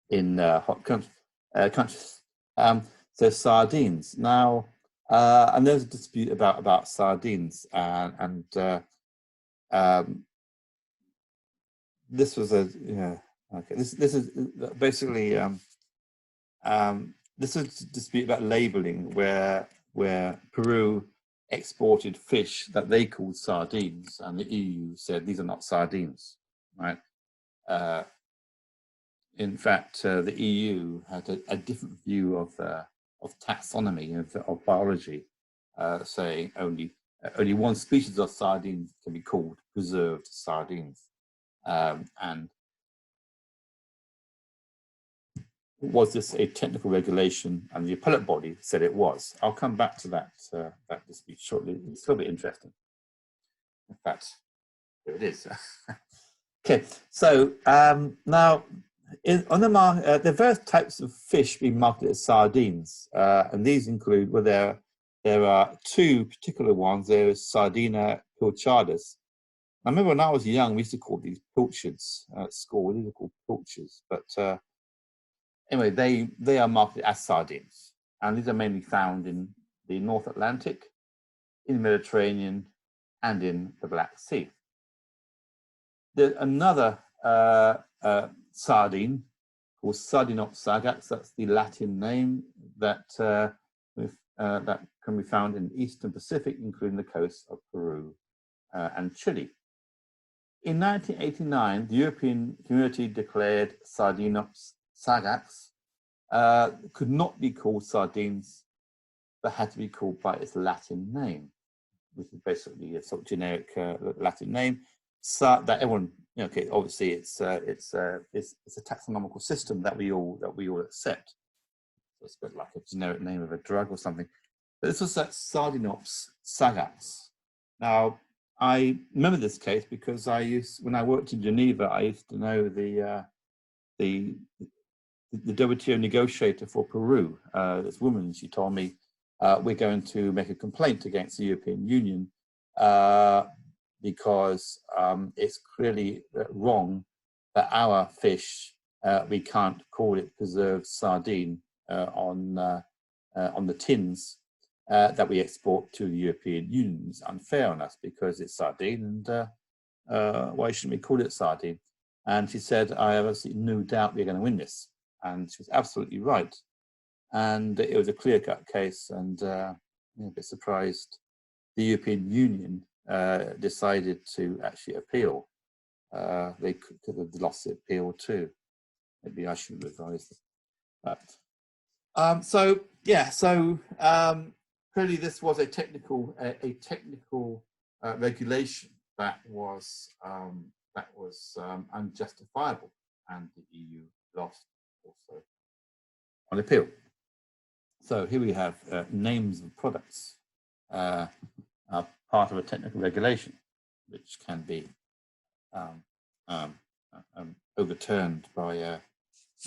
in hot countries. So sardines now, and there's a dispute about sardines, and this was a okay. This is basically this is a dispute about labeling, where Peru exported fish that they called sardines, and the EU said these are not sardines, right? In fact, the EU had a different view of taxonomy of biology, saying only one species of sardines can be called preserved sardines, and was this a technical regulation? And the appellate body said it was. I'll come back to that that dispute shortly. It's a little bit interesting. In fact, here it is. Okay, so now on the market, there are various types of fish being marketed as sardines, and these include, well, there are two particular ones. There is Sardina pilchardus. I remember when I was young, we used to call these pilchards at school. These are called pilchards, but anyway, they are marketed as sardines, and these are mainly found in the North Atlantic, in the Mediterranean, and in the Black Sea. There's another sardine called Sardinops sagax. That's the Latin name that that can be found in the Eastern Pacific, including the coasts of Peru and Chile. In 1989, the European Community declared Sardinops sagax could not be called sardines, but had to be called by its Latin name, which is basically a sort of generic Latin name. That everyone, okay, obviously it's a taxonomical system that we all accept. So it's a bit like a generic name of a drug or something. But this was that Sardinops sagax. Now, I remember this case because when I worked in Geneva, I used to know the WTO negotiator for Peru. This woman, she told me, we're going to make a complaint against the European Union because it's clearly wrong that our fish, we can't call it preserved sardine on the tins that we export to the European Union. It's unfair on us because it's sardine, and why shouldn't we call it sardine? And she said, I have absolutely no doubt we're going to win this. And she was absolutely right. And it was a clear-cut case, and a bit surprised the European Union decided to actually appeal. They could have lost the appeal too. Maybe I should have advised them. Clearly this was a technical regulation that was unjustifiable, and the EU lost also on appeal. So here we have names of products are part of a technical regulation, which can be overturned by a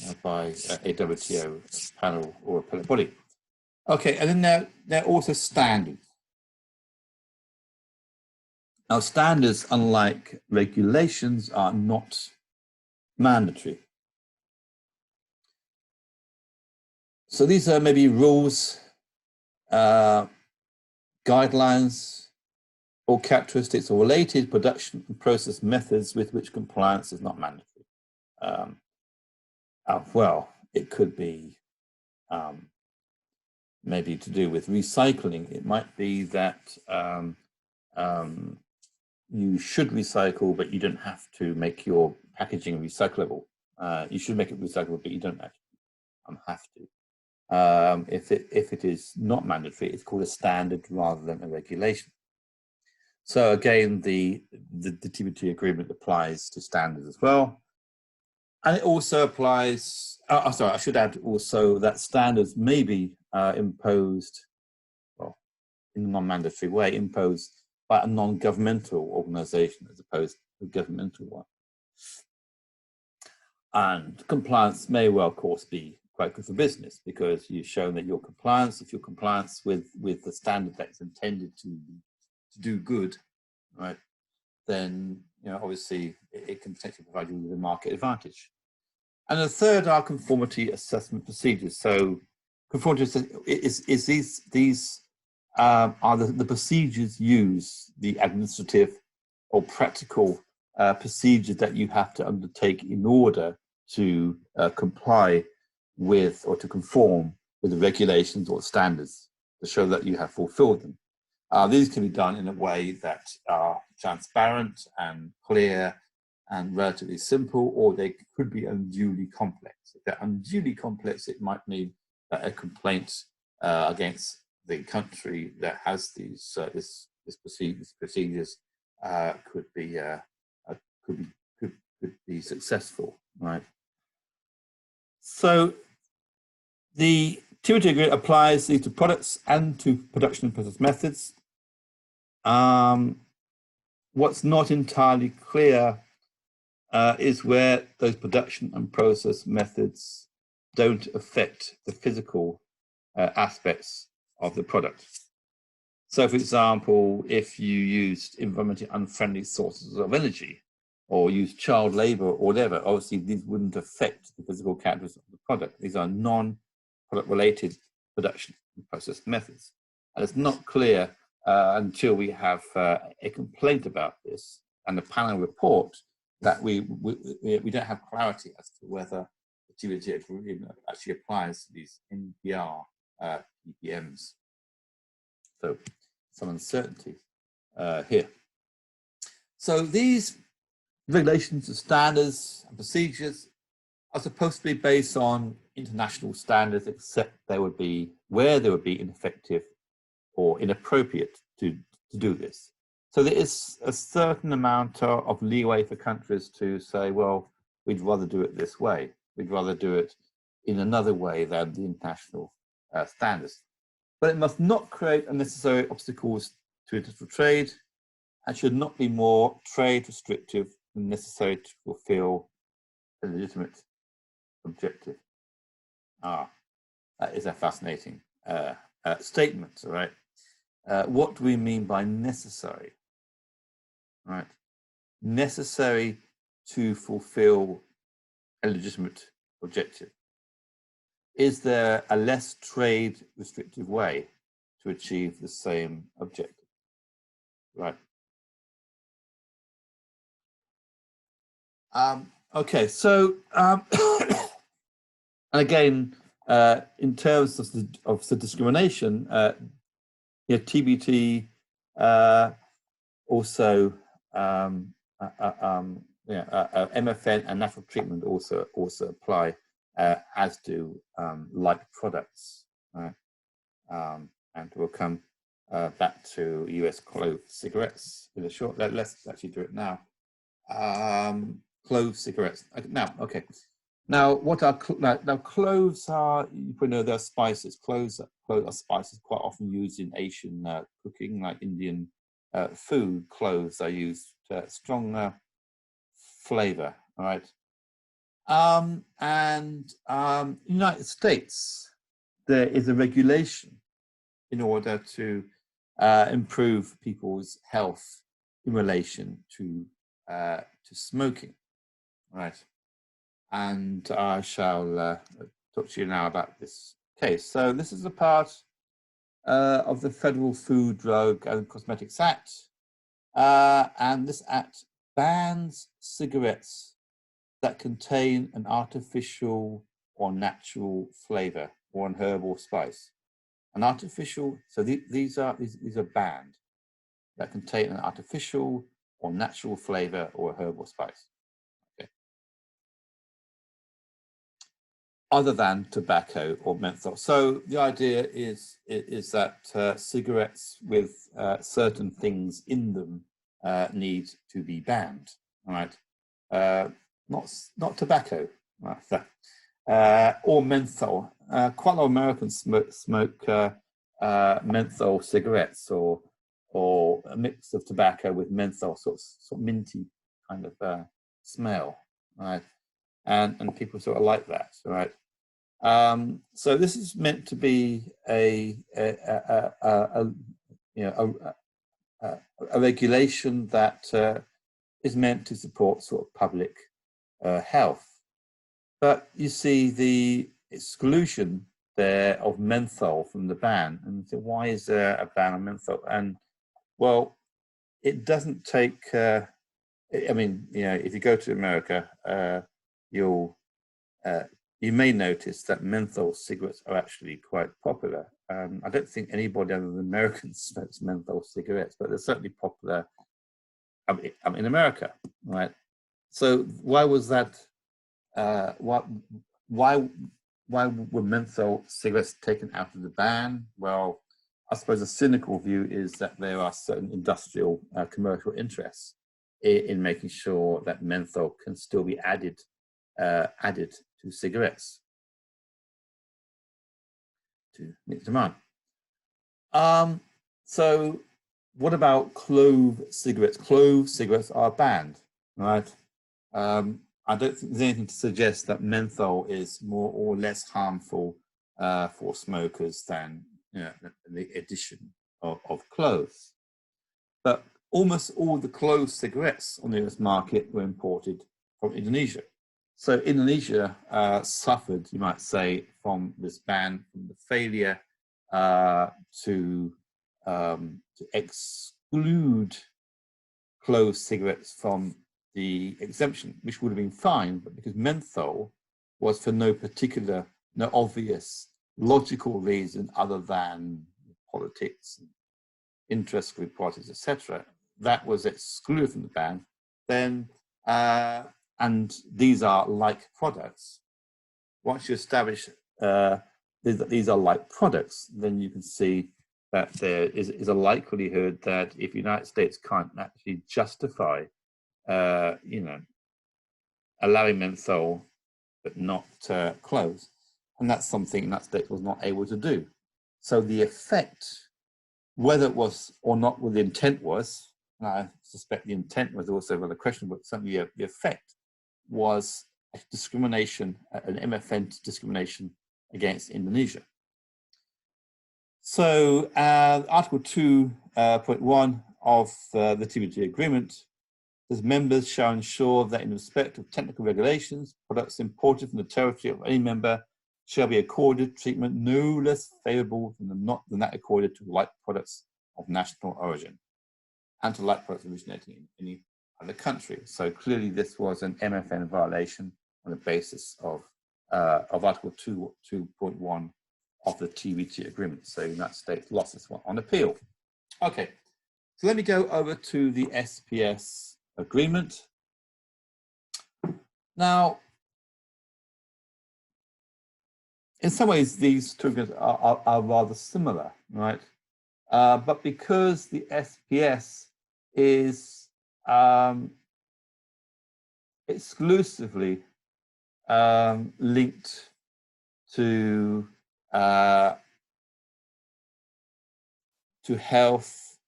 WTO panel or appellate body. Okay, and then there are also standards. Now, standards, unlike regulations, are not mandatory. So these are maybe rules, guidelines, or characteristics or related production and process methods with which compliance is not mandatory. Well, it could be maybe to do with recycling. It might be that you should recycle, but you don't have to make your packaging recyclable. You should make it recyclable, but you don't actually have to. If it is not mandatory, it's called a standard rather than a regulation. So again, the TBT agreement applies to standards as well. And it also applies, sorry, I should add also that standards may be imposed, well, in a non-mandatory way, imposed by a non-governmental organization as opposed to a governmental one. And compliance may well, of course, be quite good for business because you've shown that your compliance, if you're compliance with the standard that's intended to do good, right, then obviously it can potentially provide you with a market advantage. And the third are conformity assessment procedures. So conformity is these are the procedures used, the administrative or practical procedures that you have to undertake in order to comply with or to conform with the regulations or standards to show that you have fulfilled them. These can be done in a way that are transparent and clear and relatively simple, or they could be unduly complex. If they're unduly complex, it might mean that a complaint against the country that has these procedures could be successful, right? So the TBT agreement applies these to products and to production and process methods. What's not entirely clear is where those production and process methods don't affect the physical aspects of the product. So, for example, if you used environmentally unfriendly sources of energy or use child labor or whatever, obviously these wouldn't affect the physical characteristics of the product. These are non-product related production and process methods. And it's not clear until we have a complaint about this and the panel report that we don't have clarity as to whether the TBT agreement actually applies to these NPR PPMs. So some uncertainty here. So these regulations and standards and procedures are supposed to be based on international standards, except there would be ineffective or inappropriate to do this. So there is a certain amount of leeway for countries to say, well, we'd rather do it this way. We'd rather do it in another way than the international standards. But it must not create unnecessary obstacles to international trade and should not be more trade restrictive than necessary to fulfill a legitimate objective. That is a fascinating statement, all right? What do we mean by necessary? Right, necessary to fulfill a legitimate objective. Is there a less trade restrictive way to achieve the same objective? Right. Okay, so and again, in terms of the discrimination, TBT also MFN and natural treatment also apply, as do like products, right? And we'll come back to US clove cigarettes in a short. Let's actually do it now. Clove cigarettes. Now, okay. Now, what are now cloves are? You probably know they're spices. Cloves are spices quite often used in Asian cooking, like Indian food. Cloves are used to strong flavor. All right. United States, there is a regulation in order to improve people's health in relation to smoking, right? And I shall talk to you now about this case. So this is a part of the Federal Food, Drug and Cosmetics Act, and this act bans cigarettes that contain an artificial or natural flavor or an herb or spice. An artificial, so these are banned, that contain an artificial or natural flavor or herb or spice. Okay. Other than tobacco or menthol. So the idea is that cigarettes with certain things in them need to be banned, all right? Not tobacco, or menthol. Quite a lot of Americans smoke menthol cigarettes or a mix of tobacco with menthol, sort of minty kind of smell, right? And people sort of like that, right? So this is meant to be a regulation that is meant to support sort of public health. But you see the exclusion there of menthol from the ban, and so why is there a ban on menthol? And well, it doesn't take. I mean, if you go to America, you may notice that menthol cigarettes are actually quite popular. I don't think anybody other than Americans smokes menthol cigarettes, but they're certainly popular in America, right? So why was that? Why were menthol cigarettes taken out of the ban? Well, I suppose a cynical view is that there are certain industrial commercial interests in making sure that menthol can still be added to cigarettes to meet demand. So what about clove cigarettes? Clove cigarettes are banned, right? I don't think there's anything to suggest that menthol is more or less harmful for smokers than the addition of cloves. But almost all the clove cigarettes on the US market were imported from Indonesia. So Indonesia suffered, you might say, from this ban, from the failure to exclude clove cigarettes from the exemption, which would have been fine, but because menthol was for no obvious logical reason other than politics, interest group parties, etc., that was excluded from the ban. Then, and these are like products. Once you establish these are like products, then you can see that there is a likelihood that if the United States can't actually justify allowing menthol but not cloves, and that's something that state was not able to do. So the effect, whether it was or not what the intent was, and I suspect the intent was also rather questionable, but certainly the effect was a discrimination, an MFN discrimination against Indonesia. So Article 2.1 of the TBT Agreement says members shall ensure that in respect of technical regulations, products imported from the territory of any member shall be accorded treatment no less favorable than that accorded to like products of national origin and to like products originating in any other country. So clearly this was an MFN violation on the basis of Article 2.1 of the TBT Agreement. So the United States lost this one on appeal. Okay, so let me go over to the SPS agreement. Now, in some ways, these two agreements are rather similar, right? But because the SPS is exclusively linked to health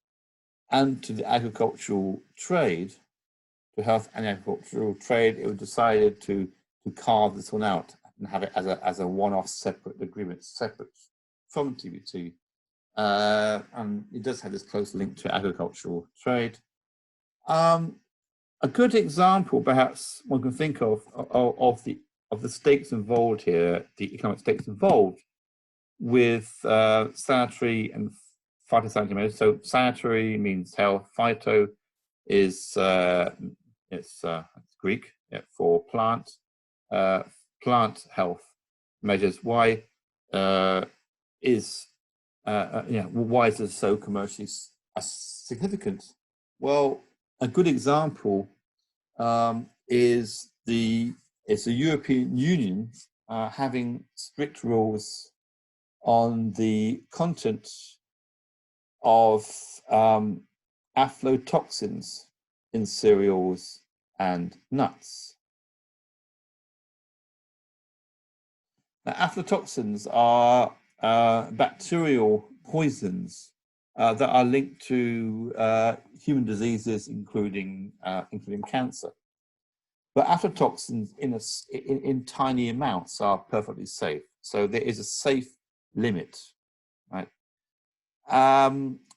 and to the agricultural trade, it was decided to carve this one out and have it as a one-off separate agreement, separate from TBT. And it does have this close link to agricultural trade. A good example, perhaps one can think of the stakes involved here, the economic stakes involved with sanitary and phytosanitary measures. So sanitary means health. Phyto is it's Greek for plant health measures. Why is why is this so commercially significant? Well, a good example is the European Union having strict rules on the content of aflatoxins in cereals and nuts. Now, aflatoxins are bacterial poisons that are linked to human diseases, including cancer. But aflatoxins in tiny amounts are perfectly safe. So there is a safe limit, right?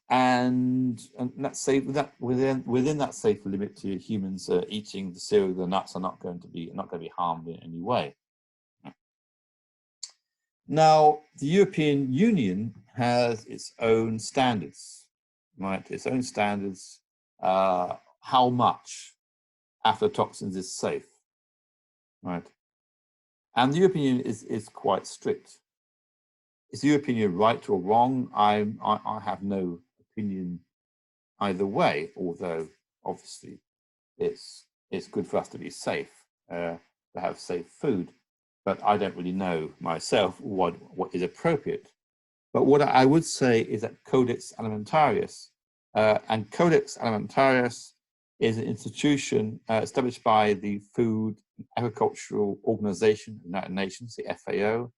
And that's safe. That within that safe limit, to humans eating the cereal, the nuts are not going to be harmed in any way. Now, the European Union has its own standards, right? Its own standards, how much aflatoxins is safe, right? And the European Union is quite strict. Is the European Union right or wrong? I have no opinion either way, although obviously it's good for us to be safe, to have safe food. But I don't really know myself what is appropriate. But what I would say is that Codex Alimentarius, and Codex Alimentarius is an institution established by the Food and Agricultural Organization of the United Nations, the FAO,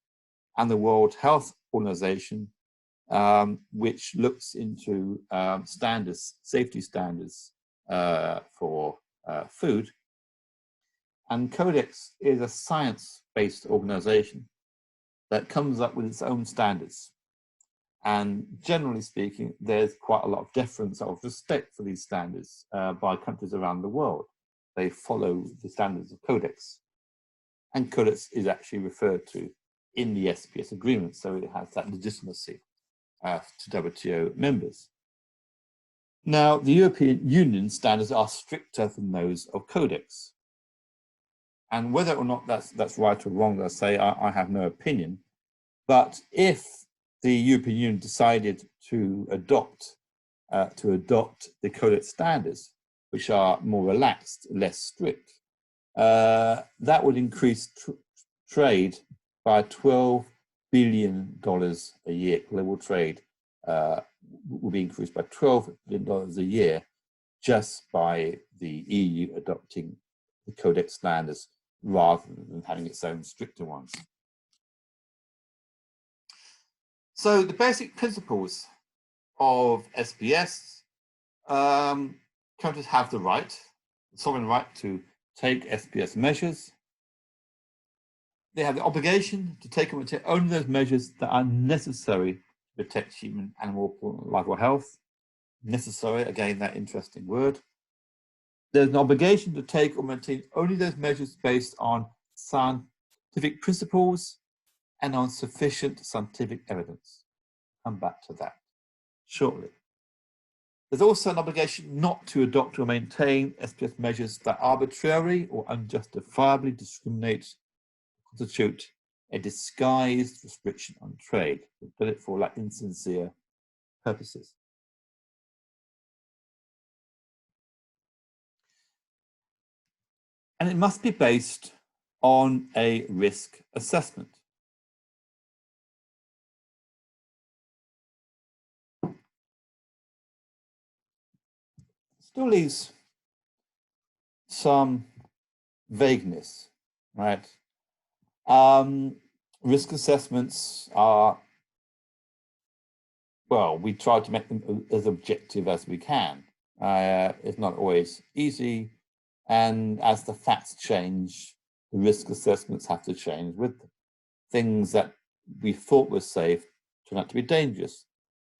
and the World Health Organization, which looks into safety standards for food. And Codex is a science-based organization that comes up with its own standards. And generally speaking, there's quite a lot of deference of respect for these standards by countries around the world. They follow the standards of Codex. And Codex is actually referred to in the SPS agreement, so it has that legitimacy to WTO members. Now, the European Union standards are stricter than those of Codex. And whether or not that's right or wrong, I say I have no opinion. But if the European Union decided to adopt the Codex standards, which are more relaxed, less strict, that would increase trade by $12 billion a year. Global trade will be increased by $12 billion a year just by the EU adopting the Codex standards rather than having its own stricter ones. So the basic principles of SPS, countries have the sovereign right to take SPS measures. They have the obligation to take only those measures that are necessary to protect human, animal, life or health. Necessary, again, that interesting word. There's an obligation to take or maintain only those measures based on scientific principles and on sufficient scientific evidence. Come back to that shortly. There's also an obligation not to adopt or maintain SPS measures that arbitrarily or unjustifiably discriminate, constitute a disguised restriction on trade. We've done it for like insincere purposes. And it must be based on a risk assessment. Still leaves some vagueness, right? Risk assessments are, well, we try to make them as objective as we can. It's not always easy. And as the facts change, the risk assessments have to change with them. Things that we thought were safe turn out to be dangerous.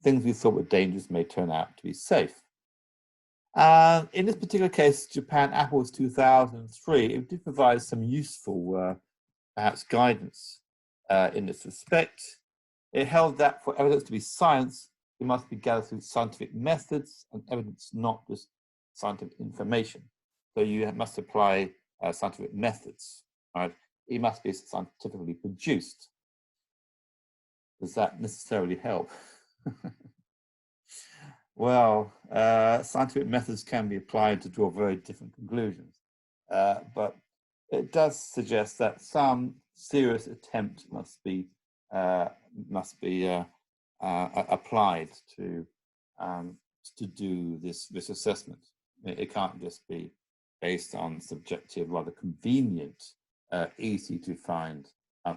Things we thought were dangerous may turn out to be safe. In this particular case, Japan Apple's 2003, it did provide some useful, perhaps, guidance in this respect. It held that for evidence to be science, it must be gathered through scientific methods and evidence, not just scientific information. So you must apply scientific methods, right? It must be scientifically produced. Does that necessarily help? Well, scientific methods can be applied to draw very different conclusions, but it does suggest that some serious attempt must be applied to do this assessment. It can't just be based on subjective, rather convenient, easy to find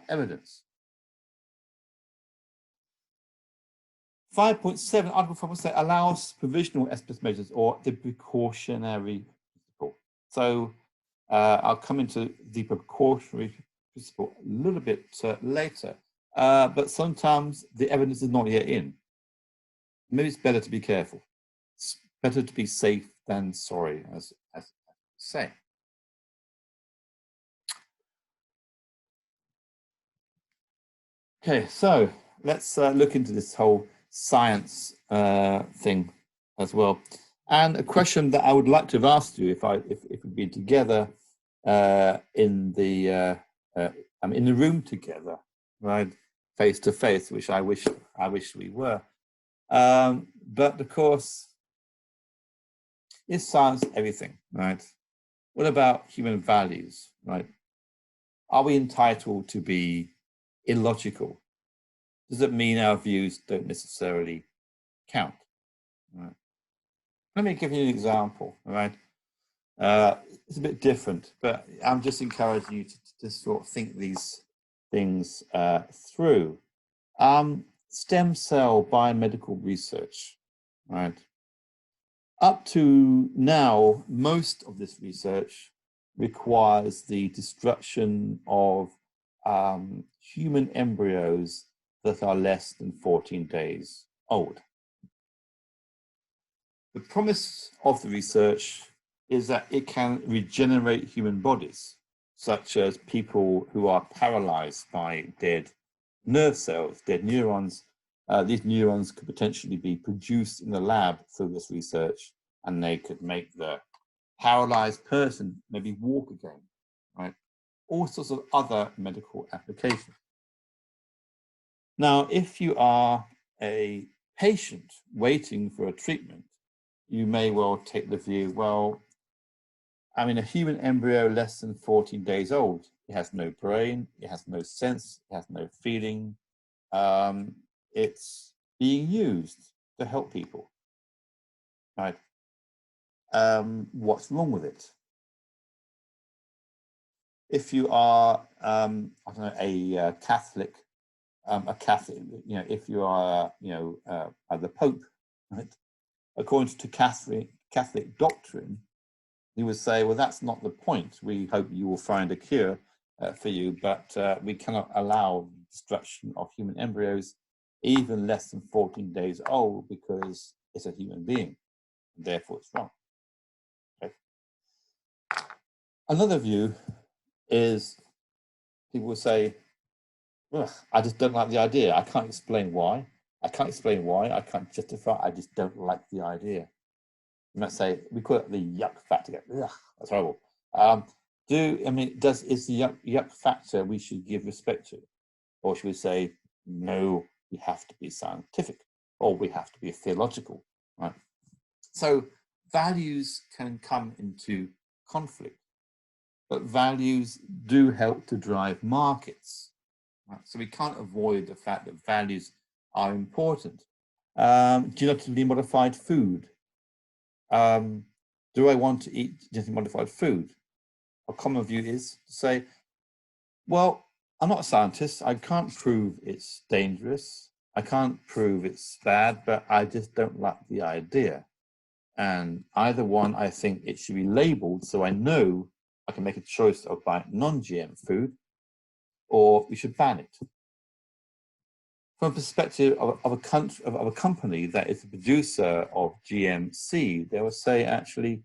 evidence. 5.7, Article 5.7 allows provisional SPS measures or the precautionary principle. So I'll come into the precautionary principle a little bit later, but sometimes the evidence is not yet in. Maybe it's better to be careful. It's better to be safe than sorry, as I say. Okay, so let's look into this whole science thing as well. And a question that I would like to have asked you if we'd been together in the room together, right, face to face, which I wish we were. But of course, is science everything, right? What about human values, right? Are we entitled to be illogical? Does it mean our views don't necessarily count? Right. Let me give you an example, all right? It's a bit different, but I'm just encouraging you to sort of think these things through. Stem cell biomedical research, right? Up to now, most of this research requires the destruction of human embryos that are less than 14 days old. The promise of the research is that it can regenerate human bodies, such as people who are paralyzed by dead nerve cells, dead neurons. These neurons could potentially be produced in the lab through this research, and they could make the paralyzed person maybe walk again, right? All sorts of other medical applications. Now, if you are a patient waiting for a treatment, you may well take the view, well, I mean, a human embryo less than 14 days old, it has no brain, it has no sense, it has no feeling. It's being used to help people, right? What's wrong with it? If you are, I don't know, a Catholic, you know, if you are, you know, the Pope, right? According to Catholic doctrine, he would say, well, that's not the point. We hope you will find a cure for you, but we cannot allow destruction of human embryos even less than 14 days old because it's a human being, and therefore it's wrong. Okay. Another view is people will say, I just don't like the idea. I can't explain why. I can't explain why. I can't justify. I just don't like the idea. You might say, we call it the yuck factor. Ugh, that's horrible. Is the yuck factor we should give respect to? Or should we say, no, we have to be scientific, or we have to be theological, right? So values can come into conflict, but values do help to drive markets. Right? So we can't avoid the fact that values are important. Genetically modified food. Do I want to eat genetically modified food? A common view is to say, well, I'm not a scientist. I can't prove it's dangerous. I can't prove it's bad, but I just don't like the idea. And either one, I think it should be labeled so I know I can make a choice of buying non-GM food, or we should ban it. from a perspective of a country, of a company that is the producer of GM seed, they will say, actually,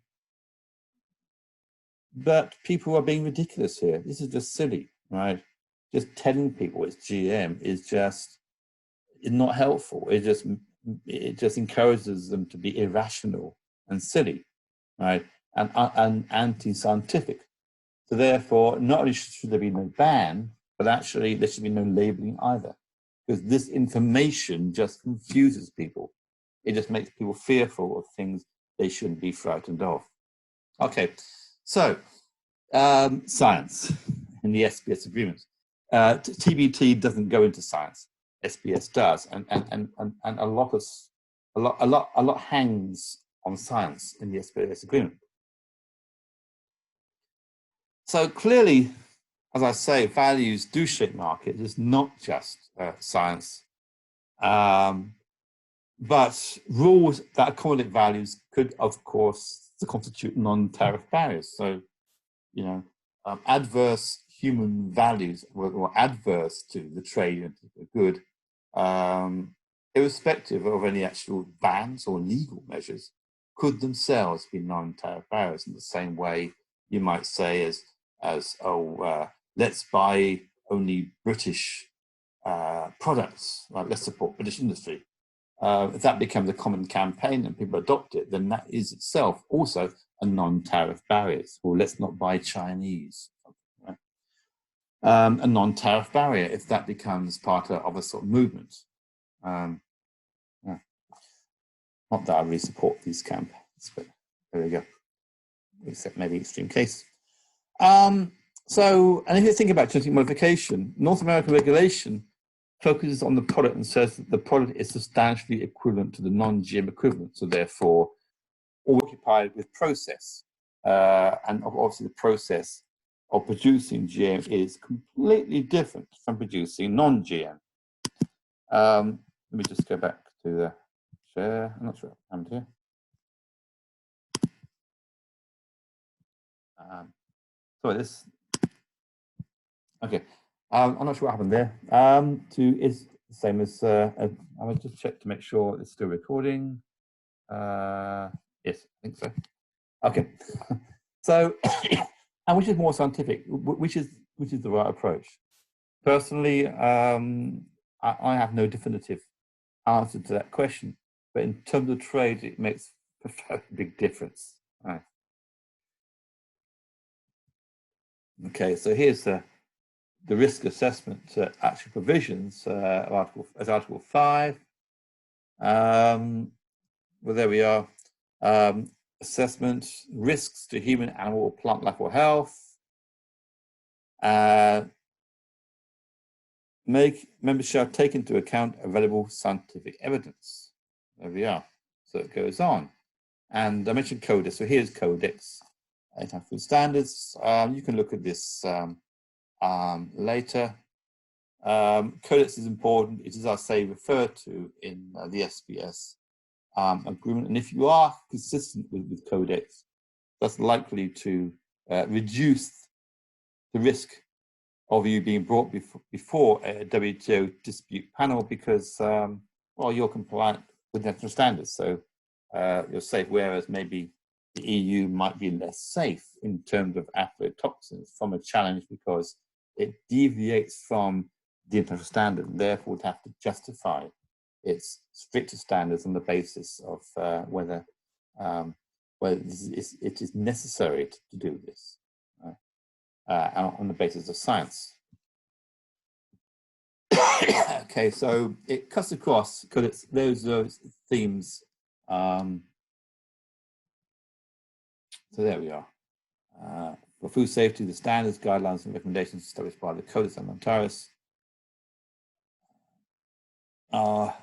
but people are being ridiculous here. This is just silly, right? Just telling people it's GM is not helpful. It just encourages them to be irrational and silly, right? And anti-scientific. So therefore, not only should there be no ban, but actually there should be no labeling either, because this information just confuses people. It just makes people fearful of things they shouldn't be frightened of. Okay, so science in the SBS agreement. TBT doesn't go into science. SBS does, and a lot hangs on science in the SBS agreement. So clearly, as I say, values do shape markets. It's not just science, but rules that accommodate values could, of course, constitute non-tariff barriers. So, you know, adverse human values or adverse to the trade of the good, irrespective of any actual bans or legal measures, could themselves be non-tariff barriers in the same way you might say let's buy only British products, right? Let's support British industry. If that becomes a common campaign and people adopt it, then that is itself also a non-tariff barrier. Or let's not buy Chinese. Right? A non-tariff barrier if that becomes part of a sort of movement. Yeah. Not that I really support these campaigns, but there we go. Except maybe extreme case. So, and if you think about genetic modification, North American regulation focuses on the product and says that the product is substantially equivalent to the non-GM equivalent, so therefore all occupied with process. And obviously the process of producing GM is completely different from producing non-GM. Let me just go back to the share. I'm not sure what happened here. Sorry, this. Okay, I'm not sure what happened there. Is the same as I will just check to make sure it's still recording. Yes, I think so. Okay, so and which is more scientific? Which is the right approach? Personally, I have no definitive answer to that question. But in terms of trade, it makes a very big difference. Right. Okay, so here's the risk assessment actual provisions of Article 5. Well, there we are. Assessment, risks to human, animal, or plant life or health. Members shall take into account available scientific evidence. There we are. So it goes on. And I mentioned Codex. So here's Codex, International Standards. You can look at this later. Codex is important. It is, I say, referred to in the SBS agreement. And if you are consistent with Codex, that's likely to reduce the risk of you being brought before a WTO dispute panel because, well, you're compliant with international standards. So you're safe, whereas maybe the EU might be less safe in terms of aflatoxins from a challenge because it deviates from the international standard and therefore would have to justify its stricter standards on the basis of whether it is necessary to do this on the basis of science. Okay, so it cuts across because it's those themes. So there we are. For food safety, the standards, guidelines, and recommendations established by the Codex Alimentarius are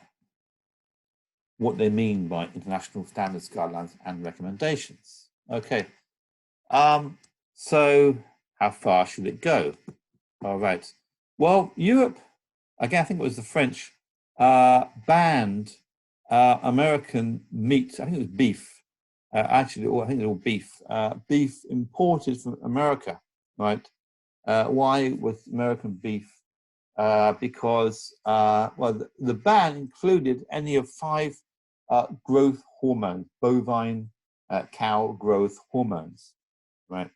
what they mean by international standards, guidelines, and recommendations. Okay. So how far should it go? All right. Well, Europe, again, I think it was the French, banned American meat. I think it was beef. Actually, I think it was beef. Beef imported from America, right? Why was American beef because, well, the ban included any of 5 growth hormones, bovine cow growth hormones, right?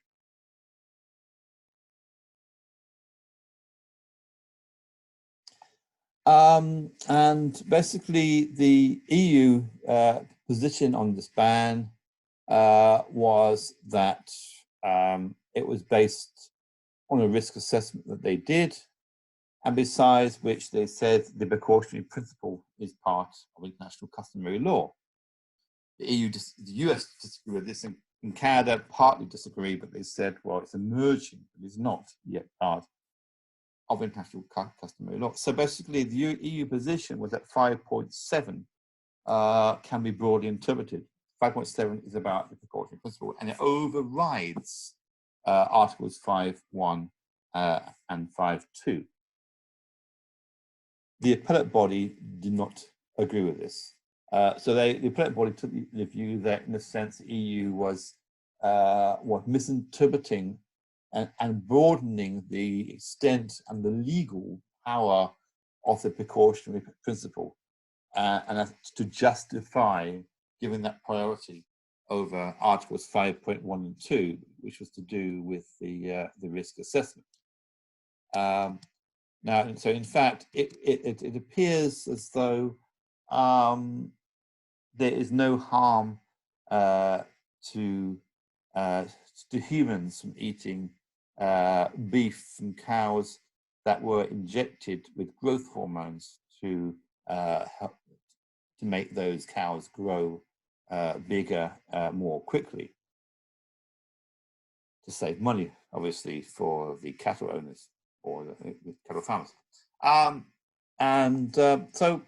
And basically the EU position on this ban was that it was based on a risk assessment that they did, and besides which they said the precautionary principle is part of international customary law. The EU, the US disagree with this, and Canada partly disagree, but they said, well, it's emerging, but it's not yet part of international customary law. So basically, the EU position was that 5.7 can be broadly interpreted. 5.7 is about the precautionary principle, and it overrides Articles 5.1 and 5.2. The appellate body did not agree with this. So the appellate body took the view that, in a sense, the EU was misinterpreting and broadening the extent and the legal power of the precautionary principle, and that's to justify giving that priority over Articles 5.1 and 2, which was to do with the risk assessment. Now, so in fact, it appears as though there is no harm to humans from eating beef from cows that were injected with growth hormones to help to make those cows grow bigger more quickly, to save money, obviously, for the cattle owners or the cattle farmers. So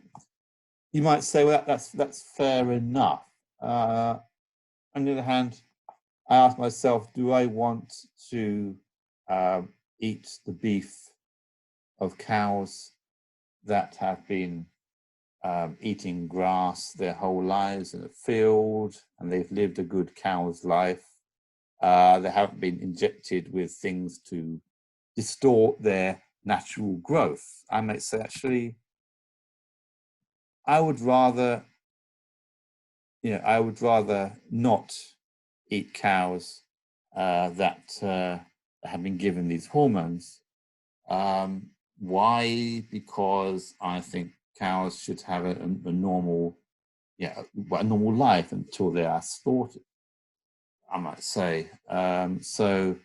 you might say, well, that's fair enough. On the other hand, I ask myself, do I want to eat the beef of cows that have been eating grass their whole lives in a field, and they've lived a good cow's life? They haven't been injected with things to distort their natural growth. I might say, actually, I would rather not eat cows that have been given these hormones. Why? Because I think cows should have a normal, a normal life until they are slaughtered, I might say. So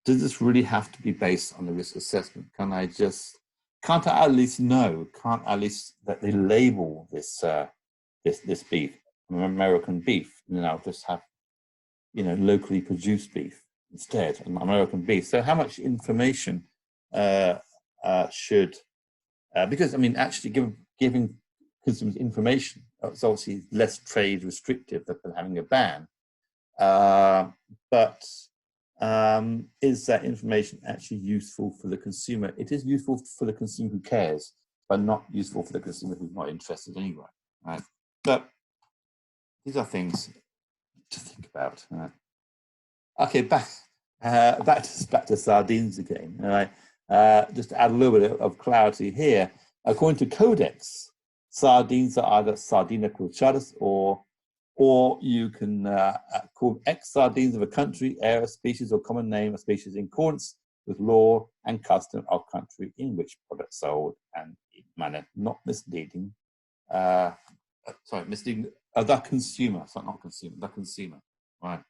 does this really have to be based on the risk assessment? Can't I at least know? Can't I at least that they label this this beef American beef, and then I'll just have locally produced beef instead, and American beef? So how much information should because I mean, actually giving consumers information, it's obviously less trade restrictive than having a ban, but is that information actually useful for the consumer? It is useful for the consumer who cares, but not useful for the consumer who's not interested anyway, right? But these are things to think about. Right? Okay, back to sardines again. All right, just to add a little bit of clarity here. According to Codex, sardines are either Sardina cruchatus or you can call X sardines of a country, area, species, or common name of species in accordance with law and custom of country in which product sold, and in manner not misleading. Misleading the consumer. Sorry, not consumer. The consumer. Right.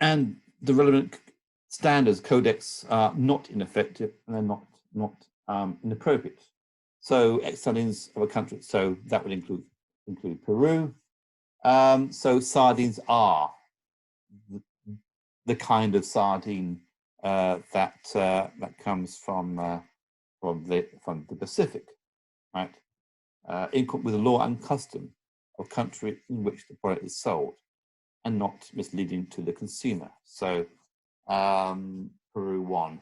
And the relevant standards, codex, are not ineffective, and they're not inappropriate. So X sardines of a country, so that would include Peru. So sardines are the kind of sardine that comes from the Pacific, right? With the law and custom of country in which the product is sold, and not misleading to the consumer. So Peru won.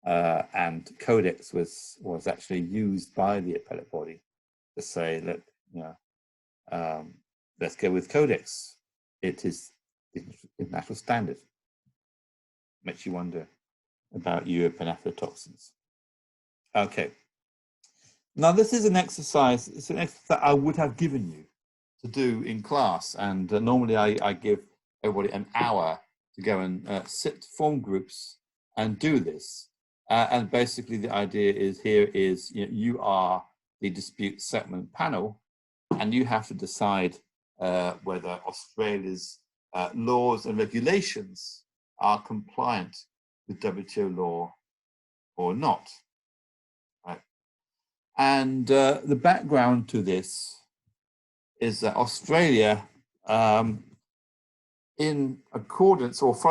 And Codex was actually used by the appellate body to say, look, let's go with Codex. It is international standard. Makes you wonder about Europe and aflatoxins. Okay. Now this is an exercise, it's an exercise that I would have given you to do in class, and normally I give everybody an hour to go and form groups and do this. And basically the idea is here is, you are the dispute settlement panel, and you have to decide whether Australia's laws and regulations are compliant with WTO law or not. Right? And the background to this is that Australia, in accordance with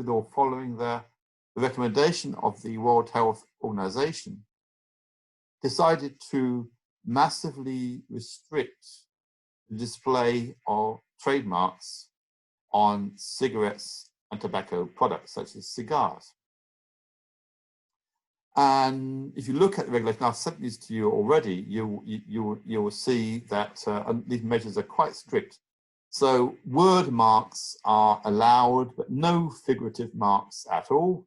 or following the recommendation of the World Health Organization, decided to massively restrict the display of trademarks on cigarettes and tobacco products such as cigars. And if you look at the regulation, I've sent these to you already, you will see that these measures are quite strict. So word marks are allowed, but no figurative marks at all.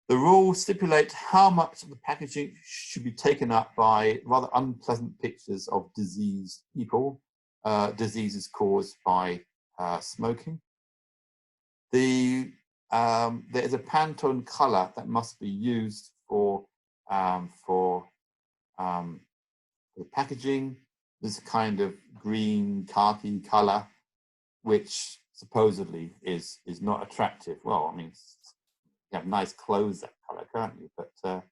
The rules stipulate how much of the packaging should be taken up by rather unpleasant pictures of diseased people, diseases caused by smoking. There is a Pantone color that must be used for the packaging. This kind of green khaki color, which supposedly is not attractive. Well, I mean, you have nice clothes that color, can't you? But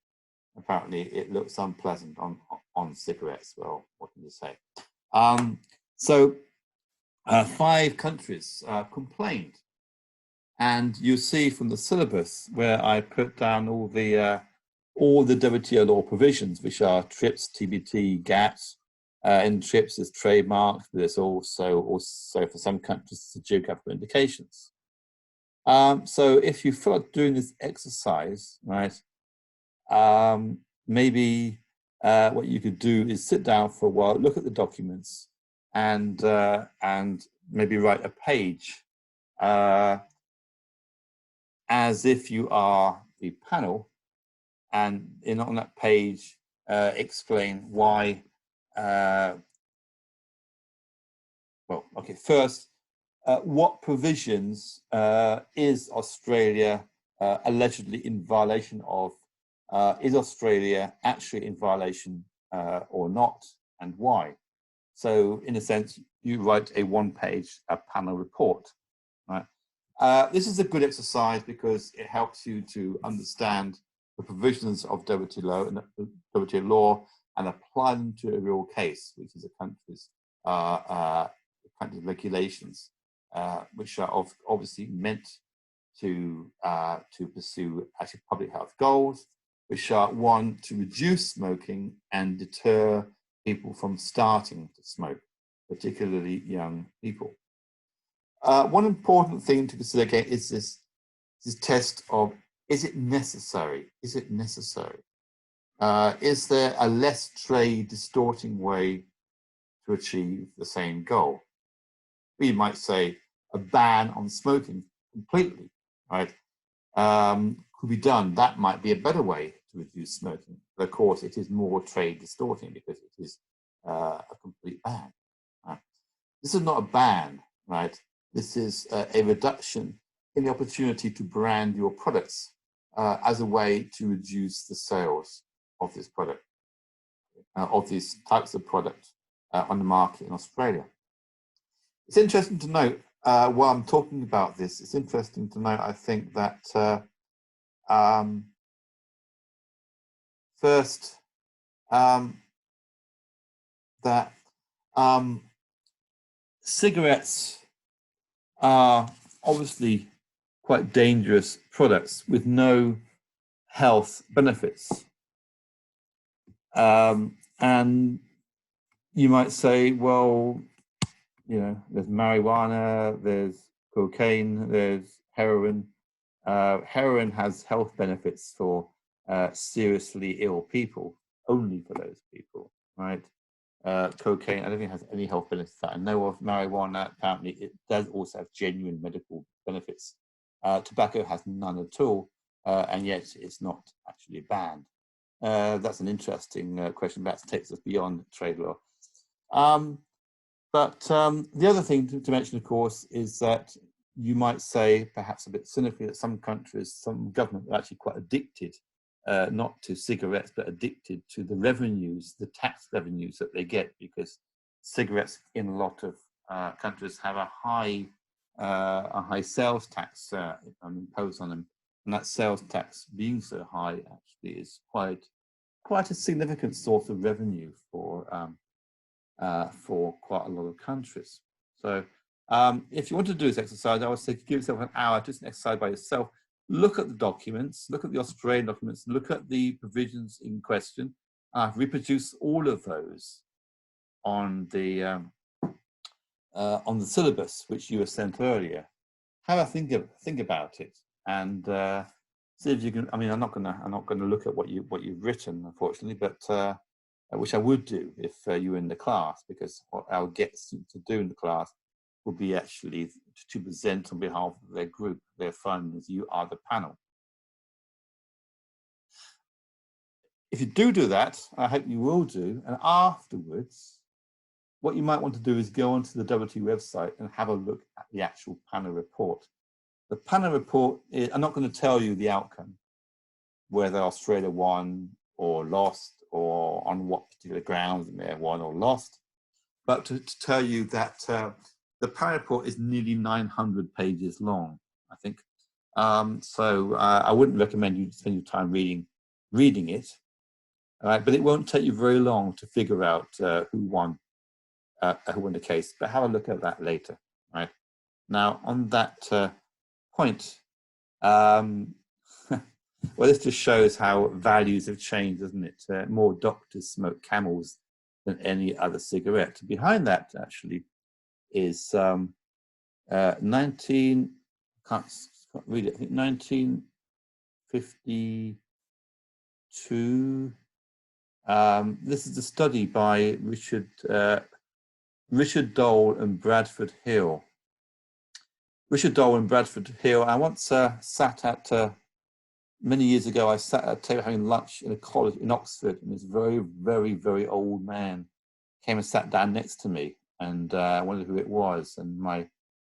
apparently it looks unpleasant on cigarettes. Well, what can you say? So 5 countries complained, and you see from the syllabus where I put down all the WTO law provisions, which are TRIPS, TBT, GATT. In TRIPS, there's trademarks, but there's also for some countries, the geographical indications. So if you feel like doing this exercise, right, maybe what you could do is sit down for a while, look at the documents, and maybe write a page as if you are the panel, and on that page explain why. Well, okay, first, what provisions is Australia allegedly in violation of? Is Australia actually in violation or not, and why? So in a sense, you write a 1-page panel report, right? This is a good exercise because it helps you to understand the provisions of WTO law and apply them to a real case, which is a country's regulations, which are obviously meant to pursue actually public health goals, which are, 1, to reduce smoking and deter people from starting to smoke, particularly young people. One important thing to consider again is this test of, is it necessary? Is it necessary? Is there a less trade distorting way to achieve the same goal? We might say a ban on smoking completely, right? Could be done. That might be a better way to reduce smoking. But of course, it is more trade distorting because it is a complete ban. Right? This is not a ban, right? This is a reduction in the opportunity to brand your products as a way to reduce the sales of this product, of these types of products on the market in Australia. It's interesting to note, while I'm talking about this, it's interesting to note, I think, that first, that cigarettes are obviously quite dangerous products with no health benefits. And you might say, well, there's marijuana, there's cocaine, there's heroin. Heroin has health benefits for seriously ill people, only for those people, right? cocaine, I don't think it has any health benefits that I know of. Marijuana, apparently, it does also have genuine medical benefits. Tobacco has none at all, and yet it's not actually banned. That's an interesting question. That takes us beyond trade law. But the other thing to mention, of course, is that you might say, perhaps a bit cynically, that some countries, some governments are actually quite addicted, not to cigarettes, but addicted to the revenues, the tax revenues that they get, because cigarettes in a lot of countries have a high sales tax imposed on them, and that sales tax being so high actually is quite a significant source of revenue for quite a lot of countries. So if you want to do this exercise, I would say give yourself an hour, just an exercise by yourself. Look at the documents, look at the Australian documents, look at the provisions in question. I've reproduced all of those on the syllabus which you were sent earlier. Have a think about it, and see if you can. I mean, I'm not gonna look at what you've written, unfortunately, but which I would do if you were in the class, because what I would get students to do in the class would be actually to present on behalf of their group, their findings. You are the panel. If you do that, I hope you will do, and afterwards, what you might want to do is go onto the WT website and have a look at the actual panel report. The panel report is, I'm not going to tell you the outcome, whether Australia won or lost, or on what particular grounds they may have won or lost, but to tell you that the panel report is nearly 900 pages long, I think. So I wouldn't recommend you spend your time reading it, all right? But it won't take you very long to figure out who won the case. But have a look at that later, right? Now, on that point, well, this just shows how values have changed, doesn't it? More doctors smoke Camels than any other cigarette. Behind that, actually, is 19. Can't read it. I think 1952. This is a study by Richard Dole and Bradford Hill. Richard Dole and Bradford Hill. I once sat at. Many years ago, I sat at a table having lunch in a college in Oxford, and this very, very, very old man came and sat down next to me, and I wondered who it was. And my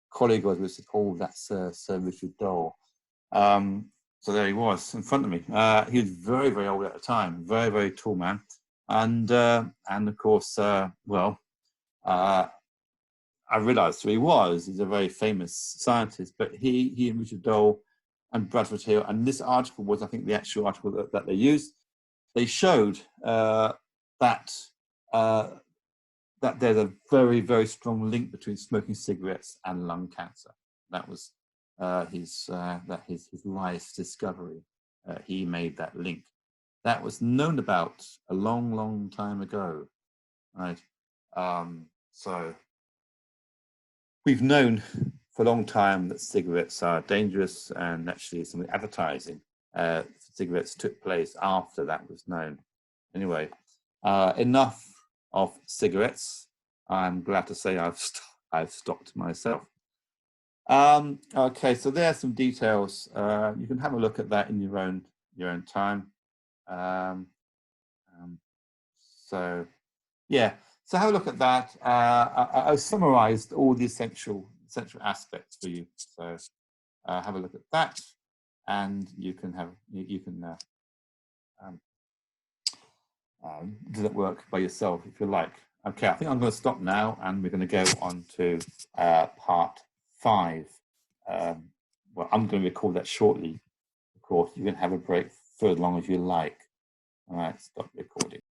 colleague was said, "Oh, that's Sir Richard Dole." So there he was in front of me. He was very, very old at the time, very, very tall man, and of course, well, I realised who he was. He's a very famous scientist, but he and Richard Dole and Bradford Hill, and this article was, I think, the actual article that they used. They showed that there's a very, very strong link between smoking cigarettes and lung cancer. That was his life's discovery. He made that link. That was known about a long, long time ago, right? So we've known for a long time that cigarettes are dangerous, and actually some of the advertising for cigarettes took place after that was known. Anyway, enough of cigarettes. I'm glad to say I've stopped myself. Okay, so there are some details. You can have a look at that in your own time. So yeah, so have a look at that. I summarized all the essential aspects for you. So have a look at that, and you can do that work by yourself if you like. Okay, I think I'm going to stop now, and we're going to go on to part 5. Well, I'm going to record that shortly. Of course, you can have a break for as long as you like. All right, stop recording.